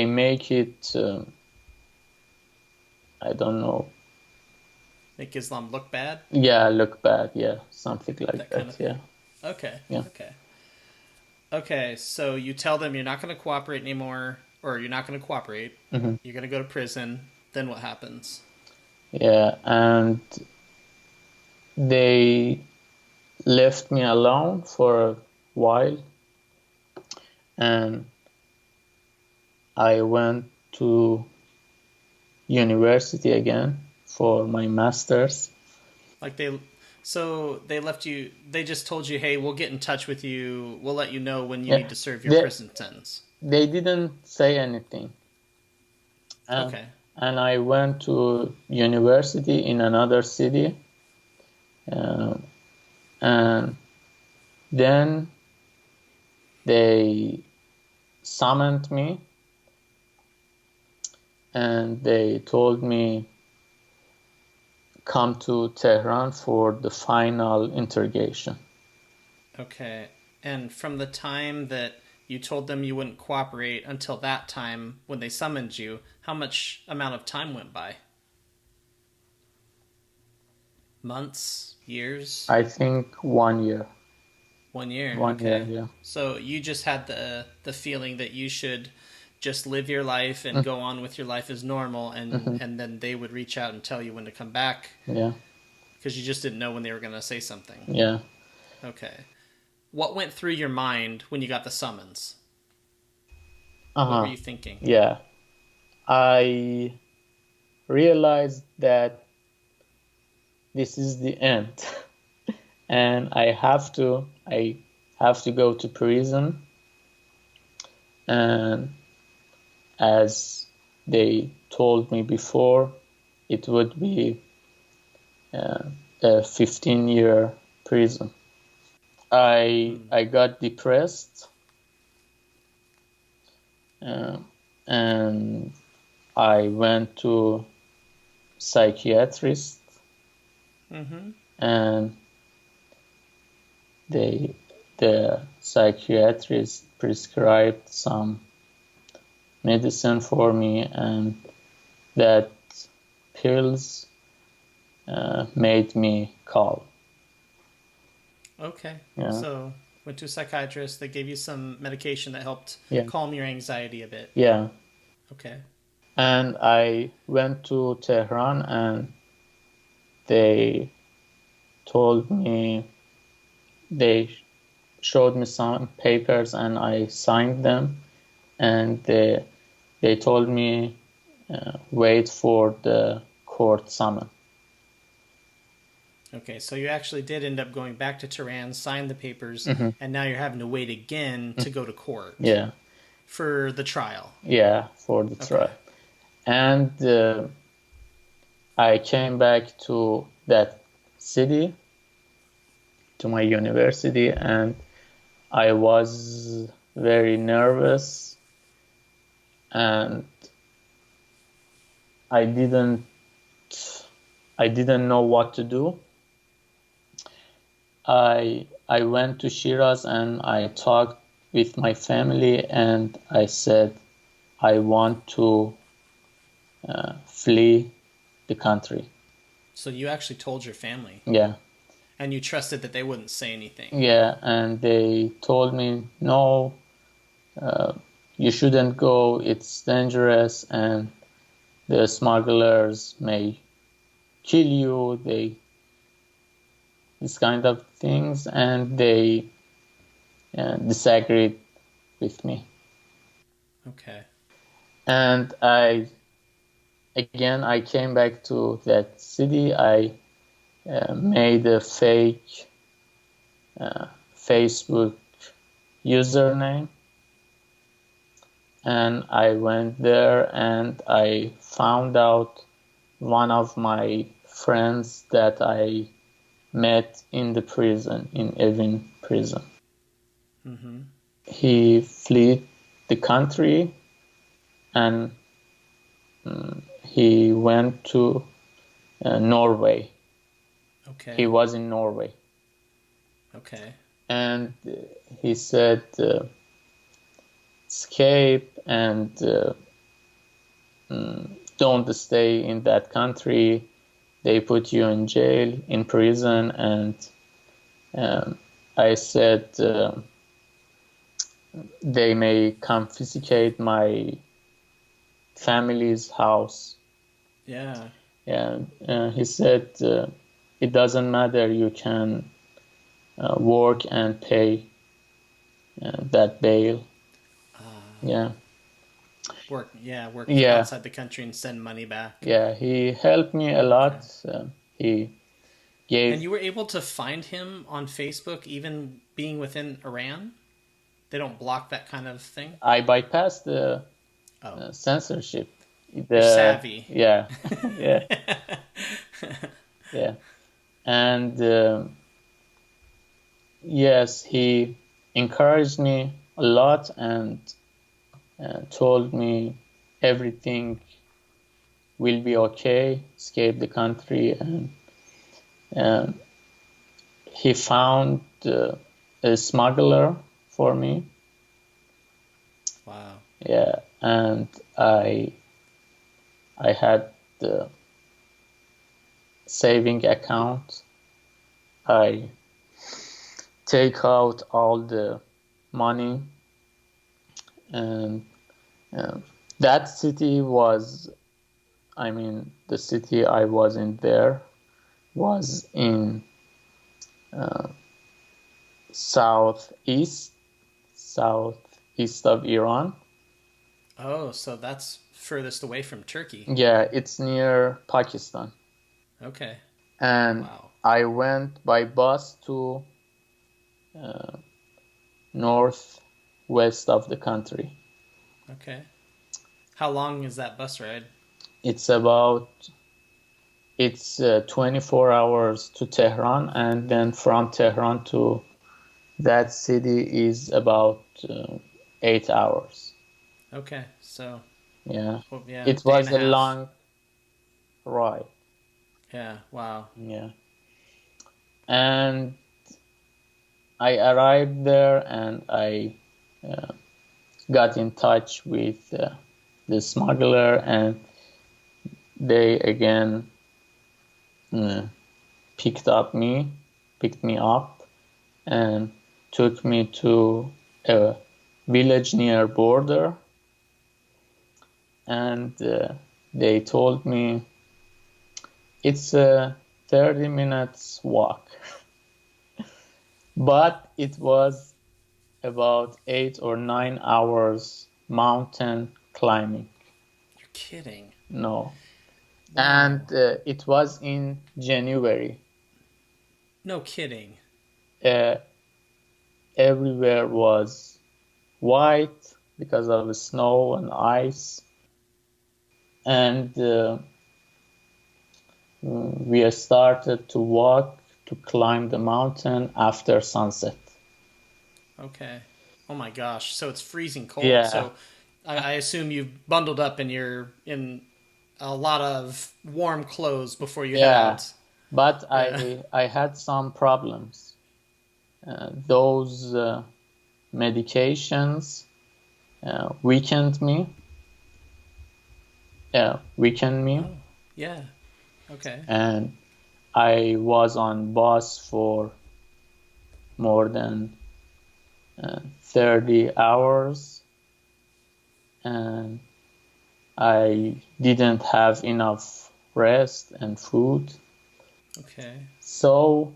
make it, I don't know. Make Islam look bad? Yeah, look bad. Yeah, something like that. Kind of yeah. Okay. Yeah. Okay, so you tell them you're not going to cooperate anymore, or you're not going to cooperate. You're going to go to prison. Then what happens? Yeah, and they left me alone for a while, and I went to university again for my master's. So they left you, they just told you, hey, we'll get in touch with you, we'll let you know when you need to serve your prison sentence. They didn't say anything. Okay. And I went to university in another city, and then they summoned me and they told me, come to Tehran for the final interrogation. Okay. And from the time that you told them you wouldn't cooperate until that time when they summoned you, how much amount of time went by? Months? Years? I think 1 year. 1 year? One okay. year, yeah. So you just had the feeling that you should just live your life and go on with your life as normal, and then they would reach out and tell you when to come back. Yeah. Because you just didn't know when they were going to say something. Yeah. Okay. What went through your mind when you got the summons? Uh-huh. What were you thinking? Yeah. I realized that this is the end. And I have to go to prison. And as they told me before, it would be a 15-year prison. I got depressed, and I went to psychiatrist, and the psychiatrist prescribed some medicine for me, and that pills made me calm. Okay. Yeah. So went to a psychiatrist. They gave you some medication that helped calm your anxiety a bit. Yeah. Okay. And I went to Tehran, and they told me, they showed me some papers, and I signed them, and they told me wait for the court summon. Okay, so you actually did end up going back to Tehran, signed the papers, and now you're having to wait again to go to court. Yeah. For the trial. Yeah, for the trial. And I came back to that city, to my university, and I was very nervous, and I didn't know what to do. I went to Shiraz, and I talked with my family, and I said I want to flee the country. So you actually told your family? Yeah. And you trusted that they wouldn't say anything? Yeah, and they told me, no, you shouldn't go, it's dangerous, and the smugglers may kill you, this kind of things, and they disagreed with me. Okay. And I came back to that city. I made a fake Facebook username, and I went there, and I found out one of my friends that I met in the prison, in Evin prison. He fled the country, and he went to Norway. Okay. He was in Norway. Okay. And he said, escape, and don't stay in that country. They put you in jail, in prison. And I said, they may confiscate my family's house. Yeah. And he said, it doesn't matter, you can work and pay that bail. Work Yeah. outside the country and send money back. Yeah, he helped me a lot. He gave. And you were able to find him on Facebook, even being within Iran? They don't block that kind of thing? I bypassed the censorship. You're savvy. Yeah. Yeah. Yeah. And yes, he encouraged me a lot, and told me everything will be okay, escape the country. And he found a smuggler for me. Wow. Yeah, and I had the saving account. I take out all the money, and that city was, the city I was in there was in southeast of Iran. Oh, so that's furthest away from Turkey. Yeah, it's near Pakistan. Okay. And wow. I went by bus to northwest of the country. Okay. How long is that bus ride? It's 24 hours to Tehran, and then from Tehran to that city is about 8 hours. Okay, so Yeah. Well, yeah, It day and was a a half. long ride. Yeah, wow. Yeah. And I arrived there and I uh, got in touch with the smuggler, and they again uh, picked picked me up and took me to a village near border, and they told me it's a 30 minutes walk, but it was about 8 or 9 hours mountain climbing. You're kidding. No. Wow. And it was in January. No kidding. Uh, Everywhere was white because of the snow and ice. And we started to walk to climb the mountain after sunset. Okay. Oh my gosh. So it's freezing cold. Yeah, So I assume you've bundled up and you're in a lot of warm clothes before you head yeah. out. But Yeah. I had some problems. Those medications weakened me. Yeah, weakened me, Oh, yeah. Okay. and I was on bus for more than 30 hours, and I didn't have enough rest and food. Okay. So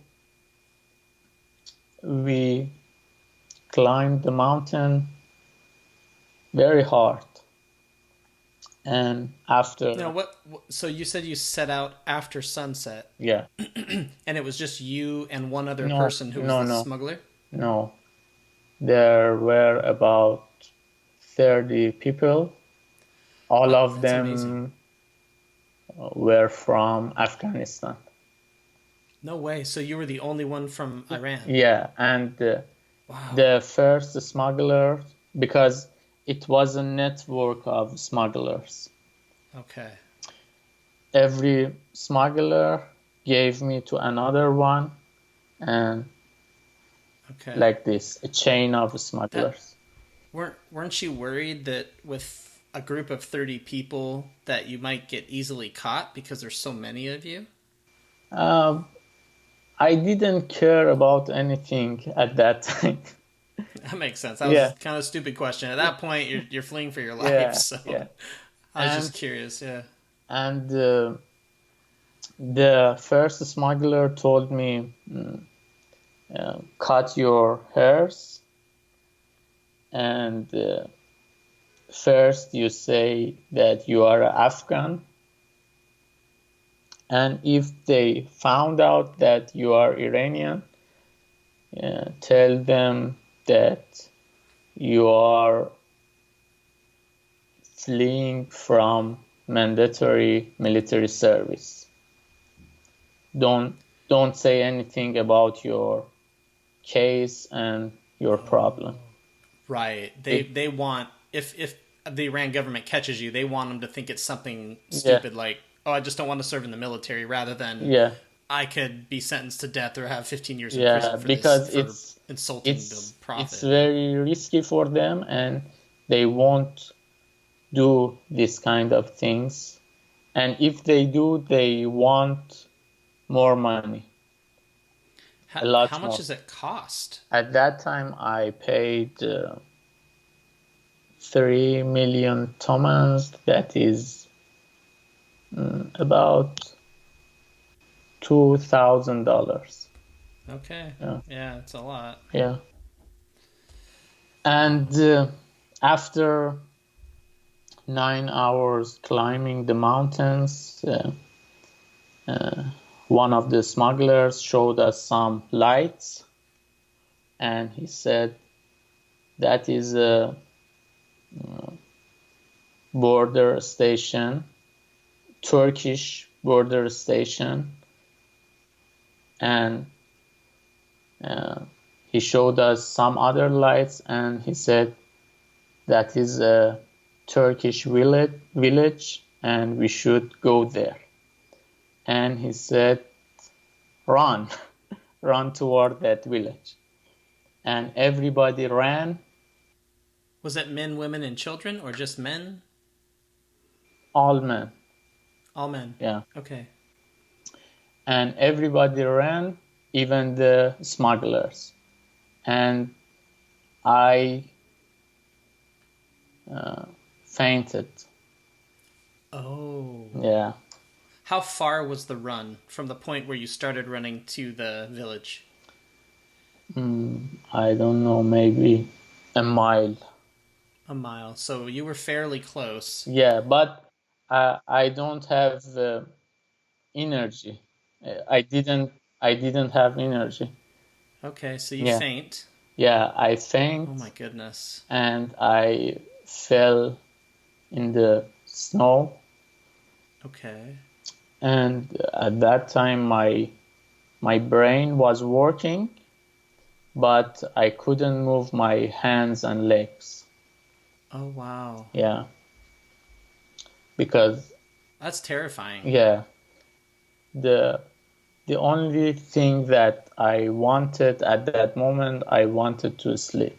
we climbed the mountain very hard. And Now, after, so you said you set out after sunset, yeah, and it was just you and one other no, person who was no, the no, smuggler? no. There were about 30 people. All Wow, of that's amazing. them were from Afghanistan. No way. So you were the only one from Iran. Yeah, and Wow. the first smuggler, because it was a network of smugglers. Okay. Every smuggler gave me to another one, and Okay. like this, a chain of That smugglers. weren't you worried that with a group of 30 people that you might get easily caught because there's so many of you? Um, I didn't care about anything at that time. That makes sense. That was Yeah, kind of a stupid question. At that point, you're fleeing for your life, yeah, so yeah. I was just And curious. Yeah. and the first smuggler told me, cut your hairs, and first you say that you are Afghan, and if they found out that you are Iranian, tell them that you are fleeing from mandatory military service. Don't don't say anything about your case and your problem. Right. They Be- they want if the Iran government catches you, they want them to think it's something yeah, stupid like, "Oh, I just don't want to serve in the military," rather than yeah, I could be sentenced to death or have 15 years in yeah, prison for this because for insulting the it's prophet. very risky for them, and they won't do this kind of things. And if they do, they want more money, a How lot much more. does it cost? At that time, I paid 3 million tomans. That is about $2,000. Okay. Yeah, Yeah, it's a lot. yeah. And after 9 hours climbing the mountains, one of the smugglers showed us some lights, and he said that is a border station, Turkish border station, and uh, he showed us some other lights, and he said that is a Turkish village, and we should go there. And he said, run, run toward that village. And everybody ran, Was it men, women, and children, or just men? all men. All men. Yeah. Okay. And everybody ran, even the smugglers. And I fainted. Oh. Yeah. How far was the run from the point where you started running to the village? I don't know, maybe a mile. A mile. So you were fairly close. Yeah, but I don't have energy. I didn't have energy. Okay, so you Yeah. faint. Yeah, I faint. Oh my goodness. And I fell in the snow. Okay. And at that time my brain was working, but I couldn't move my hands and legs. Oh wow. Yeah. Because That's terrifying. yeah, the only thing that I wanted at that moment, I wanted to sleep.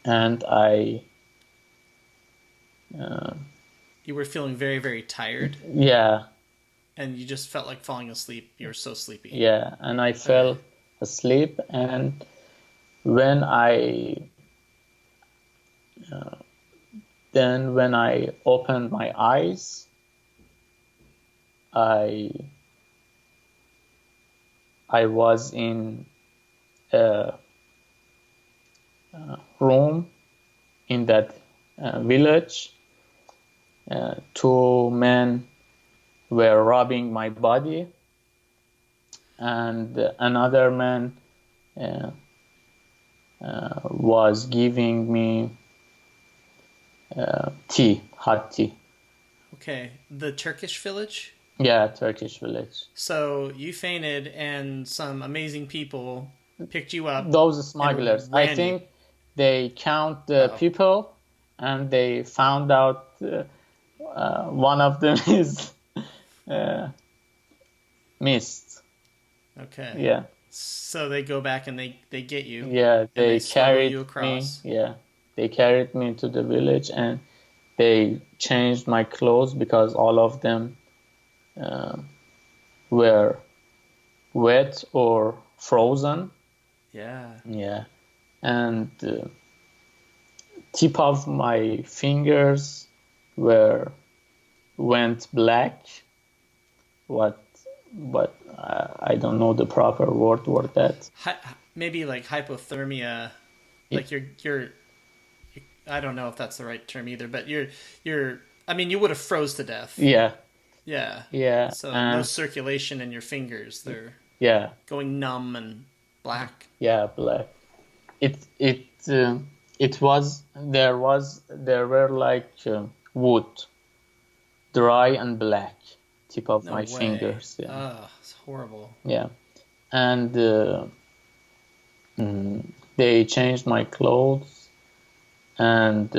And You were feeling very, very tired, yeah, and you just felt like falling asleep. You were so sleepy. yeah, and I fell asleep. And when when I opened my eyes, I was in a room in that village. Two men were robbing my body, and another man was giving me tea, hot tea. Okay. The Turkish village? Yeah, Turkish village. So you fainted, and some amazing people picked you up. Those smugglers, I ran think they count the people, and they found out one of them is missed. Okay. Yeah. So they go back and they get you. Yeah, they carried you me. across. Yeah, they carried me to the village, and they changed my clothes because all of them were wet or frozen. Yeah. Yeah, and tip of my fingers went black. But I don't know the proper word for that. Maybe like hypothermia, like you're I don't know if that's the right term either, but you're I mean you would have froze to death. Yeah. Yeah. Yeah. So no circulation in your fingers. They're going numb and black. Yeah, black. It was there were like wood, dry and black, tip of my fingers. Yeah. Oh, it's horrible. Yeah, and they changed my clothes and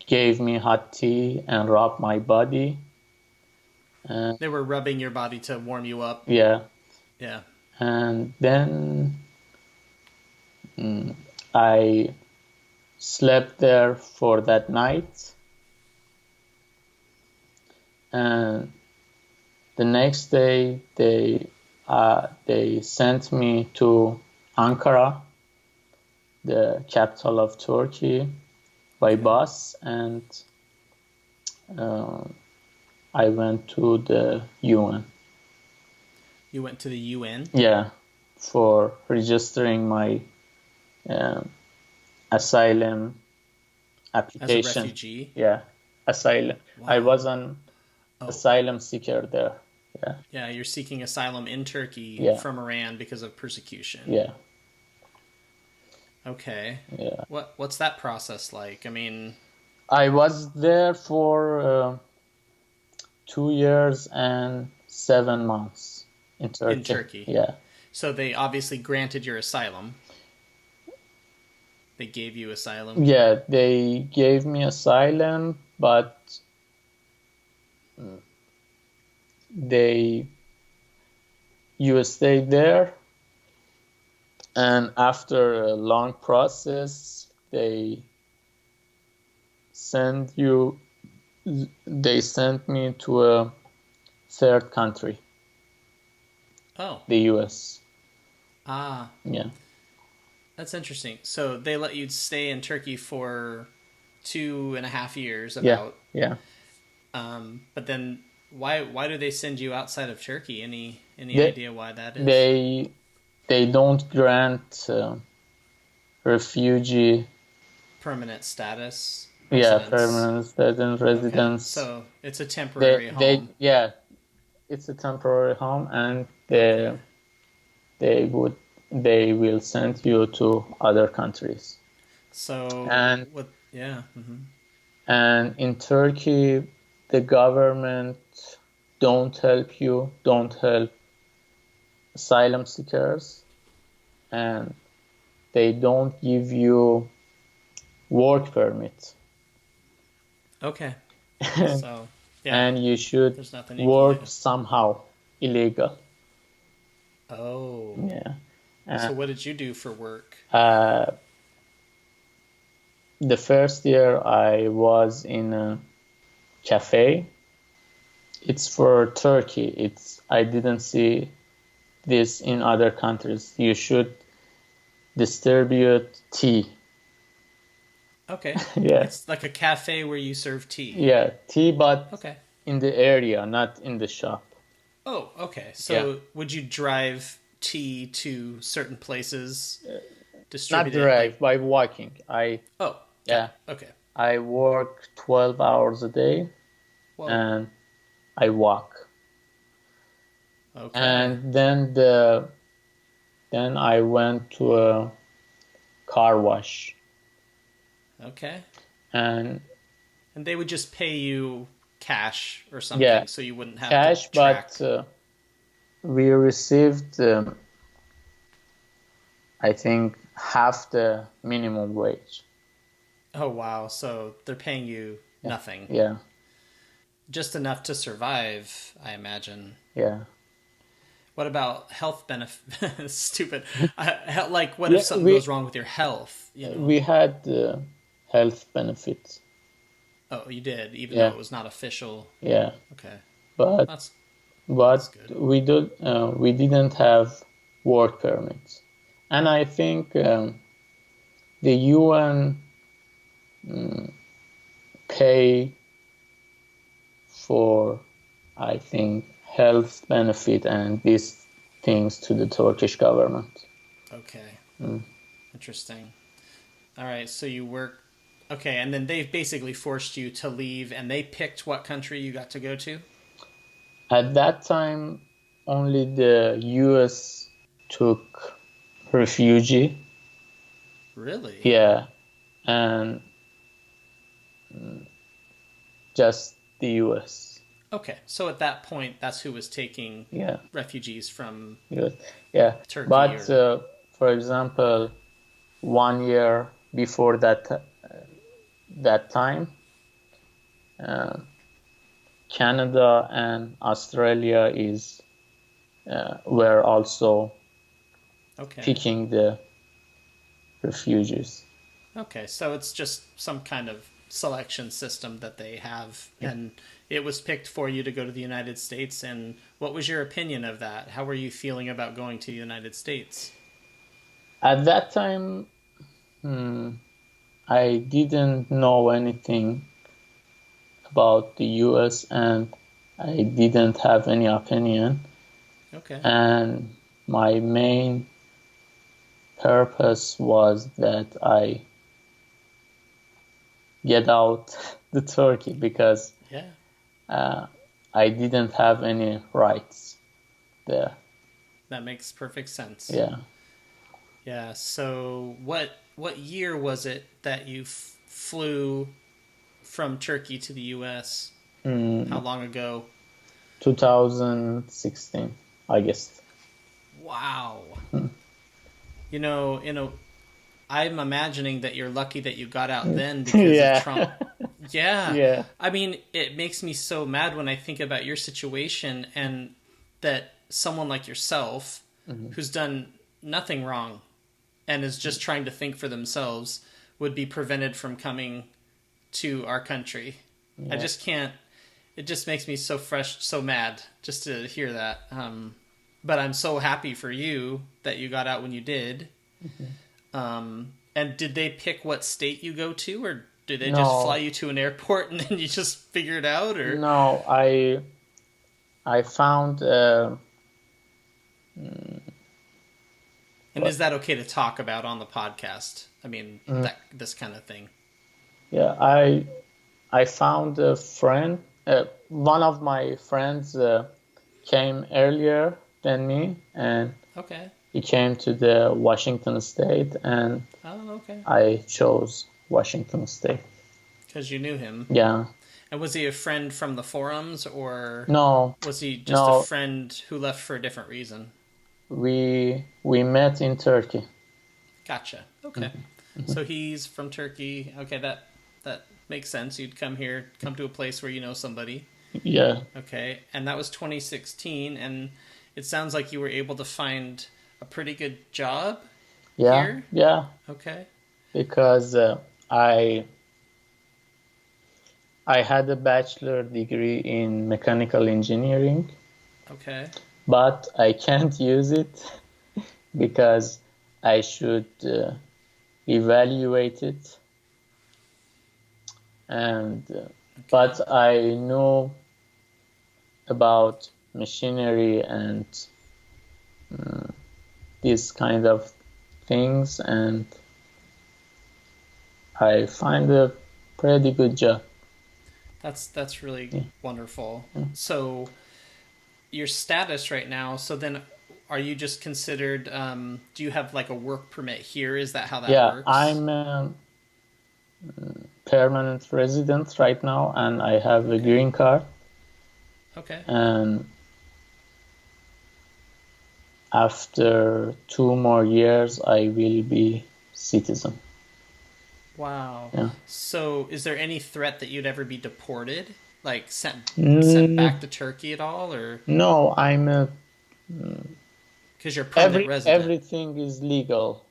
gave me hot tea and rubbed my body. They were rubbing your body to warm you up. Yeah. Yeah. And then I slept there for that night. And the next day they sent me to Ankara, the capital of Turkey, by bus, and I went to the UN. You went to the UN? Yeah, for registering my asylum application. As a refugee? Yeah, asylum. Wow. I was an asylum seeker there. Yeah. Yeah, you're seeking asylum in Turkey from Iran because of persecution. Yeah. Okay. Yeah. What's that process like? I mean, I was there for 2 years and 7 months in Turkey. In Turkey. Yeah. So they obviously granted your asylum. They gave you asylum? Yeah, they gave me asylum, but you stay there, and after a long process, send you they sent me to a third country, Oh. the US. Ah, Yeah. that's interesting. So they let you stay in Turkey for 2.5 years, Yeah. about. Yeah. But then why do they send you outside of Turkey? Any They idea why that is? they don't grant refugee, Permanent status, yeah, residence. permanent resident Okay, residence. so it's a temporary home. Yeah, it's a temporary home, and Okay. they would they will send you to other countries. So And what? Yeah. Mm-hmm. in Turkey, the government don't help asylum seekers, and they don't give you work permit. Okay. So yeah, And you should there's nothing you can do. work somehow illegal. Oh. Yeah. So what did you do for work? The first year I was in a cafe. It's for Turkey. I didn't see this in other countries. You should distribute tea. Okay. Yeah. It's like a cafe where you serve tea. Yeah, tea, but Okay. in the area, not in the shop. Oh, okay. Yeah. So would you drive tea to certain places, Not distribute it drive, like? by walking. Oh, got Yeah, it. Okay. I work 12 hours a day, Whoa. and I walk. Okay. And then I went to a car wash, Okay. and And they would just pay you cash or yeah, something, so you wouldn't have to cash, track. but we received, I think, half the minimum wage. Oh wow! So they're paying you nothing, Yeah, just enough to survive, I imagine. yeah. What about health benefits? Stupid. Like, what if Yeah, something goes wrong with your health? we had health benefits. Oh, you did, even though Yeah, it was not official. yeah. Okay, But that's but good. we didn't have work permits, and I think the UN pay for, I think, health benefit and these things to the Turkish government. Okay, interesting. All right, so you work. Okay, and then they've basically forced you to leave, and they picked what country you got to go to. At that time, only the US took refugee. Really? Yeah, and just the US. Okay, so at that point, that's who was taking Yeah, refugees from US. Yeah. Turkey, But or for example, 1 year before that time, uh, Canada and Australia were also okay, picking the refugees. okay, so it's just some kind of selection system that they have, Yeah. and it was picked for you to go to the United States. And what was your opinion of that? How were you feeling about going to the United States? At that time, I didn't know anything about the US, and I didn't have any opinion. Okay, And my main purpose was that I get out the Turkey, because yeah, I didn't have any rights there. that makes perfect sense. Yeah. Yeah. So what year was it that you flew from Turkey to the U.S.? How long ago? 2016, I guess. Wow. You know, I'm imagining that you're lucky that you got out then because of Trump. Yeah. Yeah. I mean, it makes me so mad when I think about your situation and that someone like yourself who's done nothing wrong and is just trying to think for themselves would be prevented from coming to our country. Yeah. I just can't. It just makes me so fresh, so mad just to hear that. But I'm so happy for you that you got out when you did. And did they pick what state you go to, or did they just fly you to an airport and then you just figure it out? Or no, I found. And is that okay to talk about on the podcast? I mean, this kind of thing. Yeah, I found a friend. One of my friends came earlier than me, and Okay. he came to the Washington State, and Oh, okay. I chose Washington State. Because you knew him. Yeah. And was he a friend from the forums, or No, was he just no. a friend who left for a different reason? We met in Turkey. Gotcha. Okay. So he's from Turkey. Okay, that makes sense. You'd come to a place where you know somebody. Yeah. Okay, and that was 2016, and it sounds like you were able to find a pretty good job here? Yeah. Okay. Because I had a bachelor degree in mechanical engineering, Okay. but I can't use it because I should evaluate it. And but I know about machinery and these kind of things, and I find a pretty good job. That's really wonderful. So your status right now, so then are you just considered do you have like a work permit here? Is that how that works? I'm a permanent resident right now, and I have a green card. Okay. And after 2 more years I will be citizen. Wow. Yeah. So is there any threat that you'd ever be deported? Like sent back to Turkey at all, or No, I'm a because you're a permanent resident? everything is legal.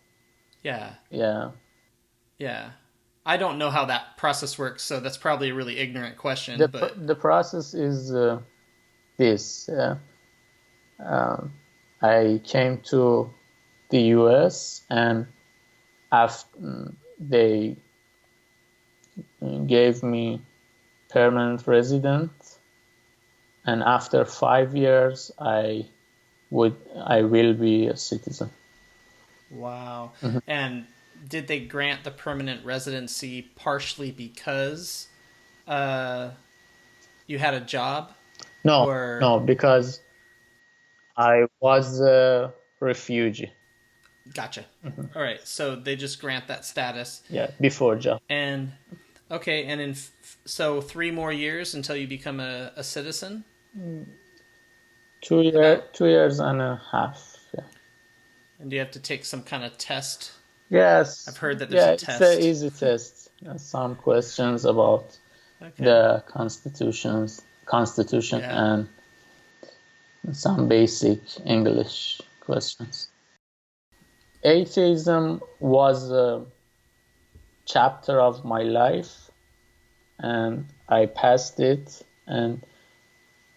Yeah. Yeah. Yeah. I don't know how that process works, so that's probably a really ignorant question. The process is this. I came to the US, and after they gave me permanent resident, and after 5 years I will be a citizen. Wow. And did they grant the permanent residency partially because you had a job? No, because I was a refugee. Gotcha. All right, so they just grant that status. Yeah, before job. And okay, and in so 3 more years until you become a citizen? 2 years and a half. Yeah. And do you have to take some kind of test? Yes. I've heard that there's a test. It's an easy test. Some questions about the constitution and some basic English questions. Atheism was a chapter of my life, and I passed it, and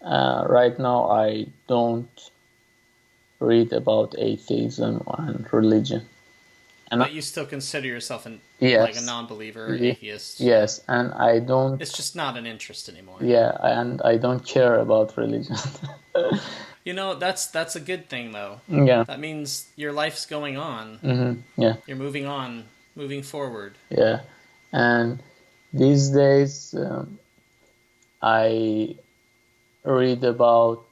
right now I don't read about atheism and religion. But you still consider yourself like a non-believer or atheist? Yes, and I don't... It's just not an interest anymore. Yeah, and I don't care about religion. You know, that's a good thing, though. Yeah. That means your life's going on. Mm-hmm. Yeah. You're moving on, moving forward. Yeah. And these days, I read about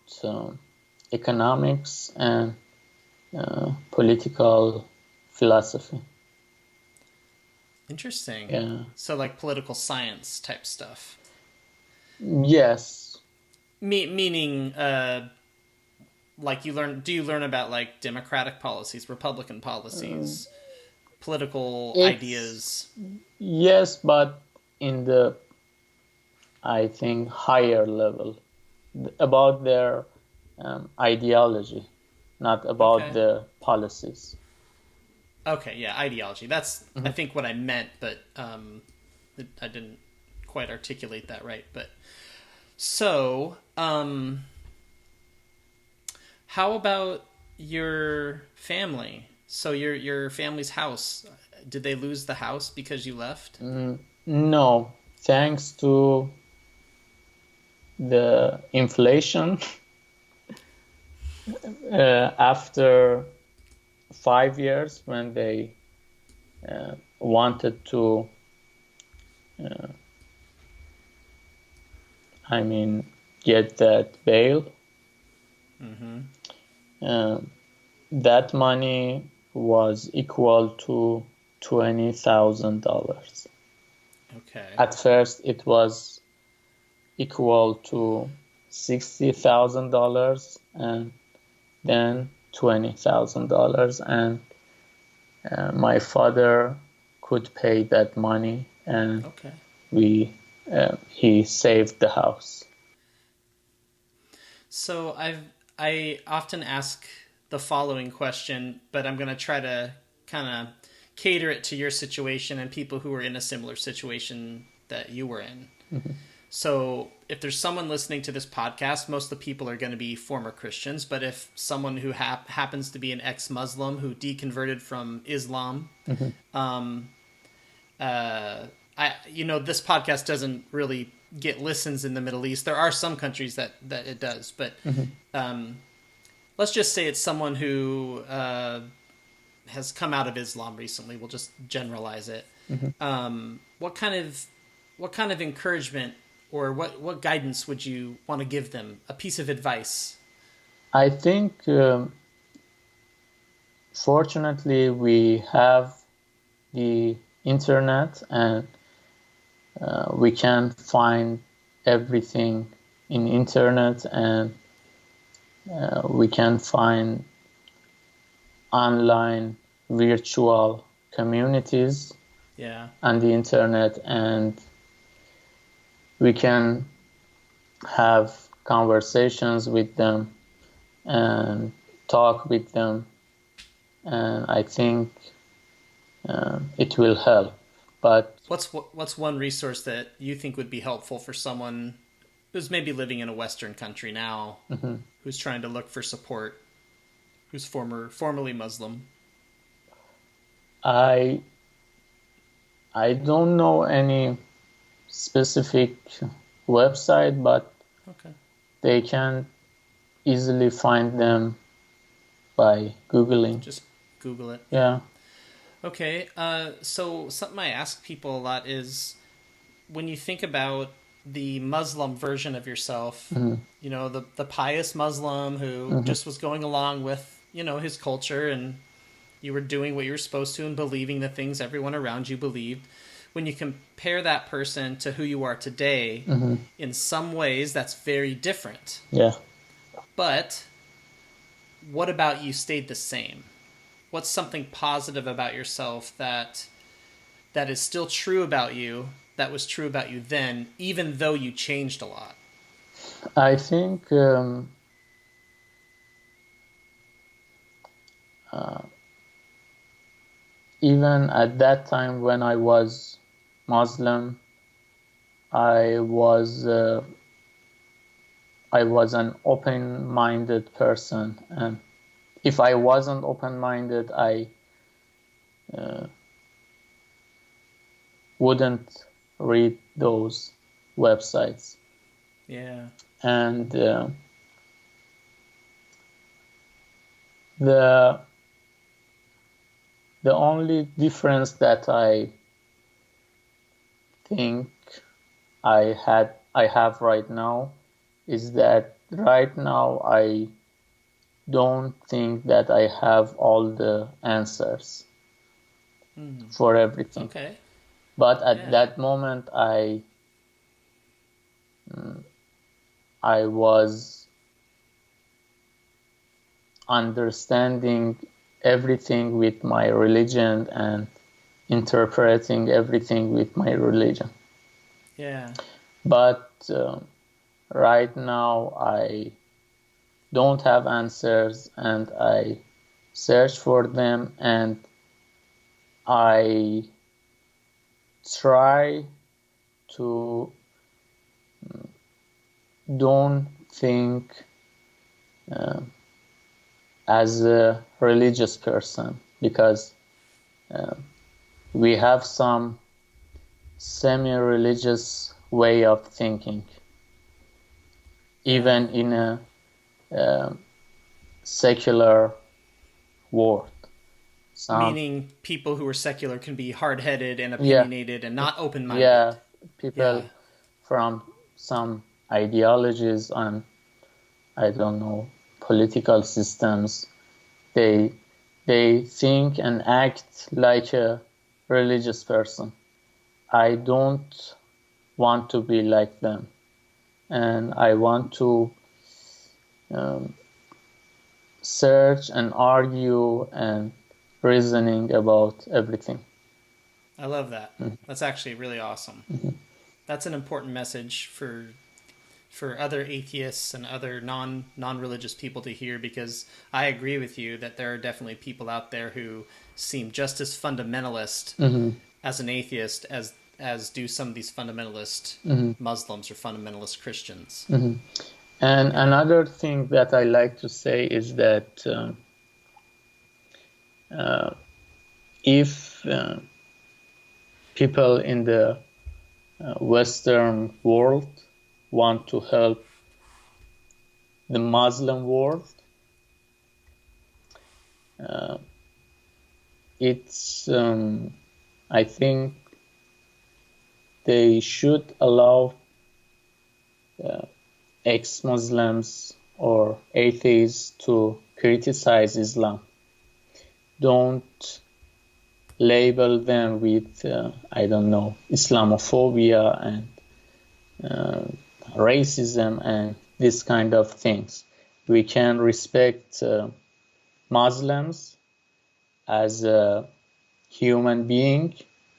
economics and political philosophy. Interesting. Yeah. So like political science type stuff. Yes. Meaning, like do you learn about like Democratic policies, Republican policies, political It's, ideas. yes, but in the, I think, higher level, about their ideology, not about Okay. the policies. Okay, yeah, ideology. That's I Mhm. think what I meant, but I didn't quite articulate that right. But so, how about your family? So your family's house, did they lose the house because you left? No, thanks to the inflation, after 5 years, when they wanted to, I mean, get that bail, uh, that money was equal to $20,000. Okay. At first, it was equal to $60,000, and then $20,000, and my father could pay that money, and Okay. he saved the house. So I often ask the following question, but I'm going to try to kind of cater it to your situation and people who are in a similar situation that you were in. So if there's someone listening to this podcast, most of the people are going to be former Christians. But if someone who happens to be an ex-Muslim who deconverted from Islam, this podcast doesn't really get listens in the Middle East. There are some countries that it does, but let's just say it's someone who has come out of Islam recently. We'll just generalize it. What kind of encouragement or what guidance would you want to give them? A piece of advice. I think, fortunately, we have the internet, and we can find everything in internet, and we can find online virtual communities Yeah. on the internet, and we can have conversations with them and talk with them, and I think it will help. But What's one resource that you think would be helpful for someone who's maybe living in a Western country now, who's trying to look for support, who's formerly Muslim? I don't know any specific website, but Okay. they can easily find them by Googling. Just Google it. Yeah. Okay. So something I ask people a lot is when you think about the Muslim version of yourself, the pious Muslim who just was going along with, his culture, and you were doing what you were supposed to and believing the things everyone around you believed. When you compare that person to who you are today, in some ways that's very different. Yeah. But what about you stayed the same? What's something positive about yourself that is still true about you, that was true about you then, even though you changed a lot? I think even at that time when I was Muslim, I was uh, I was an open-minded person, and if I wasn't open-minded, I wouldn't read those websites. Yeah. And the only difference that I think I have right now is that right now I don't think that I have all the answers for everything. Okay. But at Yeah. that moment, I was understanding everything with my religion and interpreting everything with my religion. Yeah. But right now I don't have answers, and I search for them, and I try to don't think as a religious person, because we have some semi-religious way of thinking, even in a secular world. Meaning people who are secular can be hard-headed and Yeah. opinionated and not open-minded. Yeah, people Yeah. from some ideologies and, I don't know, political systems, they think and act like a religious person. I don't want to be like them, and I want to search and argue and reasoning about everything. I love that. That's actually really awesome. That's an important message for other atheists and other non-religious people to hear, because I agree with you that there are definitely people out there who seem just as fundamentalist as an atheist as do some of these fundamentalist Muslims or fundamentalist Christians. And another thing that I like to say is that if people in the Western world want to help the Muslim world, it's I think they should allow ex-Muslims or atheists to criticize Islam. Don't label them with I don't know, Islamophobia and racism and this kind of things. We can respect Muslims as a human being,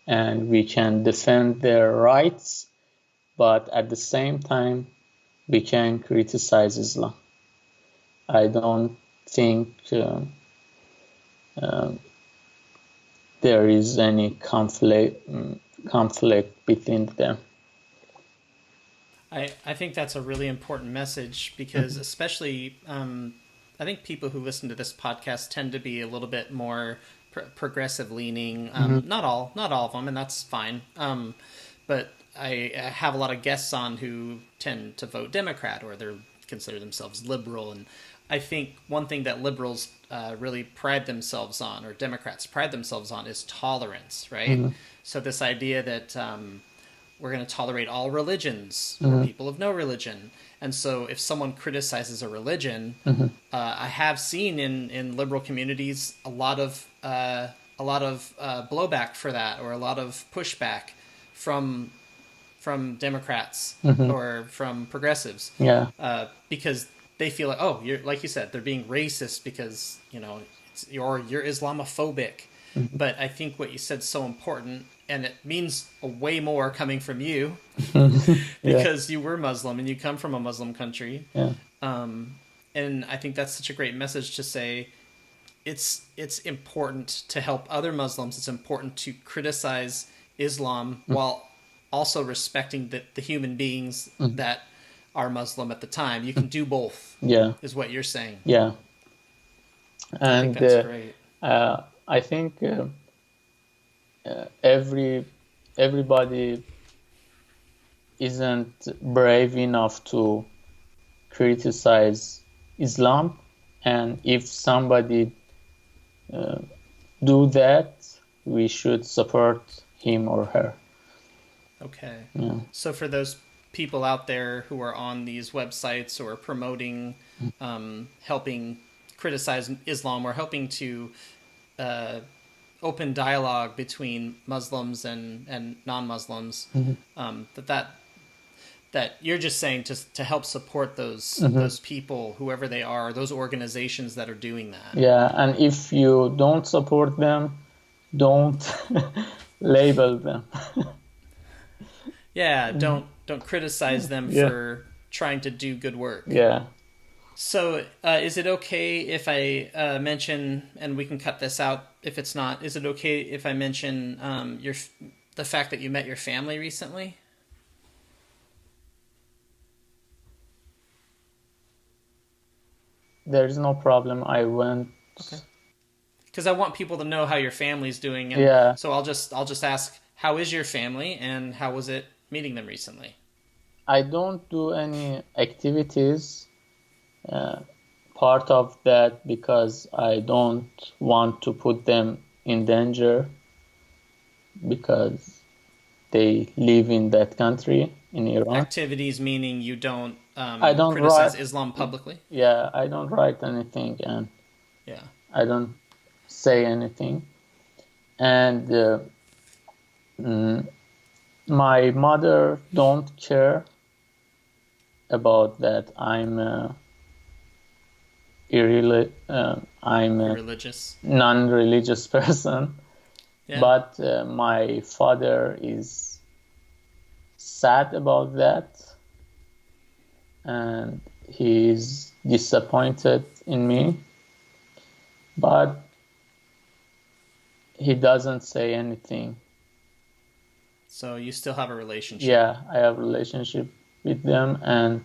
and we can defend their rights, but at the same time we can criticize Islam. I don't think there is any conflict between them. I think that's a really important message, because especially I think people who listen to this podcast tend to be a little bit more progressive leaning. Not all of them, and that's fine. But I have a lot of guests on who tend to vote Democrat, or they consider themselves liberal. And I think one thing that liberals really pride themselves on, or Democrats pride themselves on, is tolerance, right? So this idea that we're going to tolerate all religions, or people of no religion. And so if someone criticizes a religion, I have seen in liberal communities a lot of blowback for that, or a lot of pushback from Democrats or from progressives. Yeah. Because they feel like, oh, you're, like you said, they're being racist because, you're Islamophobic. But I think what you said is so important, and it means way more coming from you because you were Muslim and you come from a Muslim country. Yeah. And I think that's such a great message to say. It's important to help other Muslims. It's important to criticize Islam while also respecting the human beings that are Muslim at the time. You can do both. Yeah. Is what you're saying. Yeah. And I think that's great. I think everybody isn't brave enough to criticize Islam, and if somebody do that, we should support him or her. Okay. Yeah. So for those people out there who are on these websites or promoting, helping criticize Islam, or helping to open dialogue between Muslims and non-Muslims, that you're just saying to help support those people, whoever they are, those organizations that are doing that. Yeah, and if you don't support them, don't label them. Yeah, don't criticize them Yeah. for trying to do good work. Yeah. So, is it okay if I mention, and we can cut this out if it's not, is it okay if I mention the fact that you met your family recently? There's no problem. I went. Okay. Because I want people to know how your family's doing, and Yeah. so I'll just ask, how is your family, and how was it meeting them recently? I don't do any activities part of that because I don't want to put them in danger because they live in that country, in Iran. Activities meaning you don't, I don't criticize write. Islam publicly? Yeah, I don't write anything and Yeah. I don't say anything. And my mother don't care about that. I'm I'm a Religious? non-religious person, Yeah. but my father is sad about that, and he is disappointed in me, but he doesn't say anything. So you still have a relationship? Yeah, I have a relationship with them, and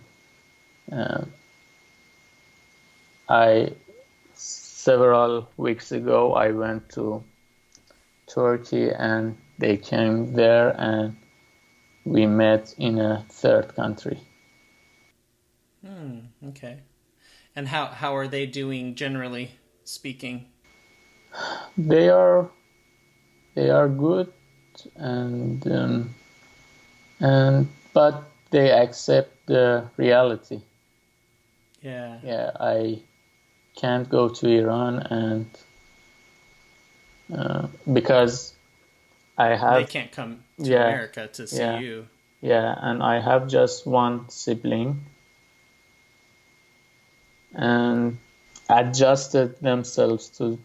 several weeks ago I went to Turkey and they came there and we met in a third country. Okay. And how are they doing, generally speaking? They are good, and but they accept the reality. Yeah. Yeah, I can't go to Iran and because I have They can't come to America to see you. Yeah, and I have just one sibling, and adjusted themselves to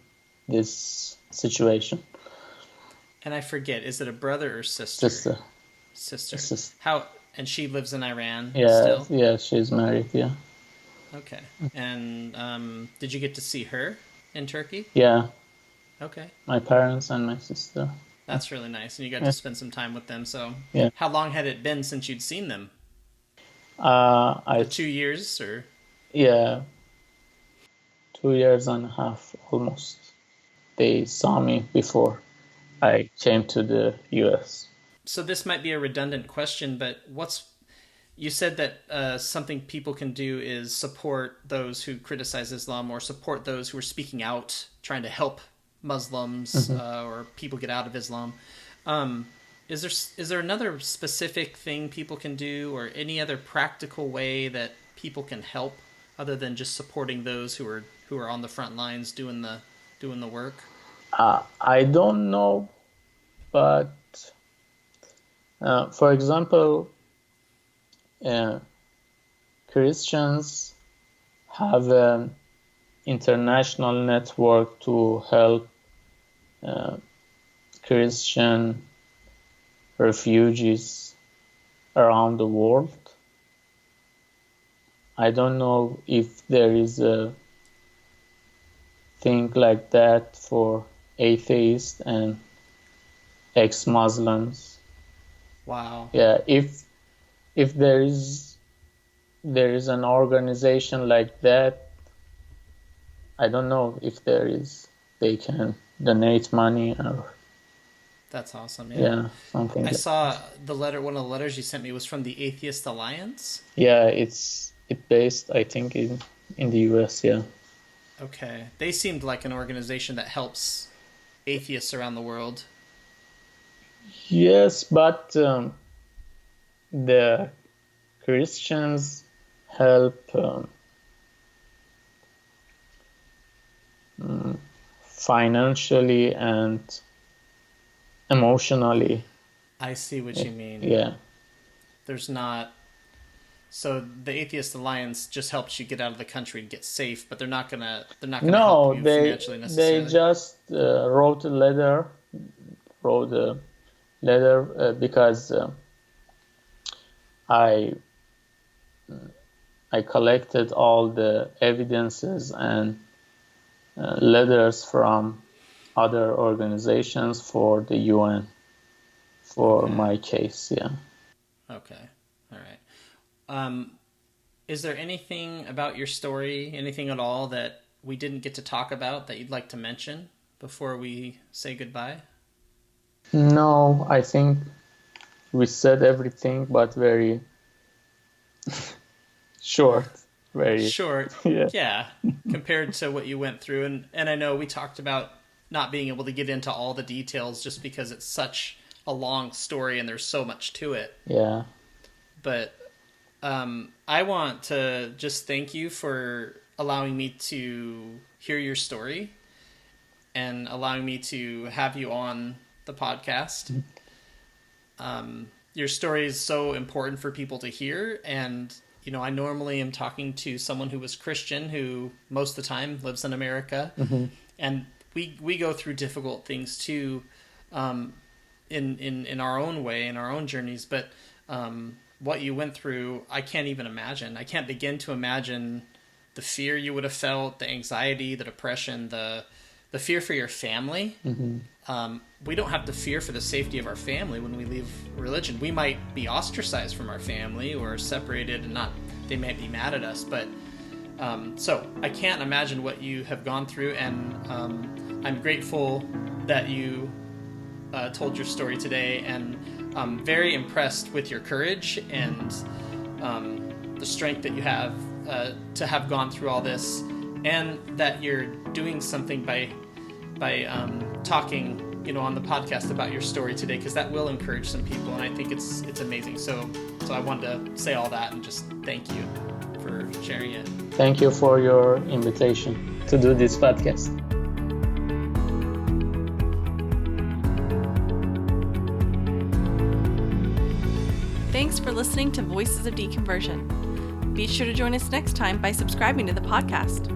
this situation. And I forget, is it a brother or sister? Sister. Sister. How? And she lives in Iran Yeah, still? yeah, she's married, yeah. Okay. And did you get to see her in Turkey? Yeah, Okay. my parents and my sister. That's really nice. And you got to spend some time with them. So Yeah. how long had it been since you'd seen them? 2 years or? Yeah, 2 years and a half almost. They saw me before I came to the US. So this might be a redundant question, but you said that something people can do is support those who criticize Islam or support those who are speaking out, trying to help Muslims or people get out of Islam. Is there another specific thing people can do, or any other practical way that people can help other than just supporting those who are on the front lines doing the work? I don't know, but for example, Christians have an international network to help Christian refugees around the world. I don't know if there is a thing like that for atheists and ex-Muslims. Wow. Yeah, if there is an organization like that, I don't know if there is. They can donate money or That's awesome. yeah, something. I saw one of the letters you sent me was from the Atheist Alliance. Yeah, it's based, I think, in the US. Yeah. Okay, they seemed like an organization that helps atheists around the world. Yes, but the Christians help financially and emotionally. I see what you mean. Yeah. There's not So the Atheist Alliance just helps you get out of the country and get safe, but they're not gonna help No, you they financially necessarily. they just wrote a letter, because I collected all the evidences and letters from other organizations for the UN for my case. Yeah. Okay. All right. Is there anything about your story, anything at all that we didn't get to talk about that you'd like to mention before we say goodbye? No, I think we said everything, but very short. Very short. Yeah. Compared to what you went through. And I know we talked about not being able to get into all the details just because it's such a long story and there's so much to it. Yeah. But I want to just thank you for allowing me to hear your story and allowing me to have you on the podcast. Your story is so important for people to hear, and you know, I normally am talking to someone who was Christian, who most of the time lives in America, and we go through difficult things too, in our own way, in our own journeys. But what you went through, I can't even imagine. I can't begin to imagine the fear you would have felt, the anxiety, the depression, the fear for your family. We don't have to fear for the safety of our family when we leave religion. We might be ostracized from our family or separated, and they may be mad at us. But so I can't imagine what you have gone through, and I'm grateful that you told your story today, and I'm very impressed with your courage and the strength that you have to have gone through all this, and that you're doing something by talking, you know, on the podcast about your story today, because that will encourage some people, and I think it's amazing. So I wanted to say all that and just thank you for sharing it. Thank you for your invitation to do this podcast. Thanks for listening to Voices of Deconversion. Be sure to join us next time by subscribing to the podcast.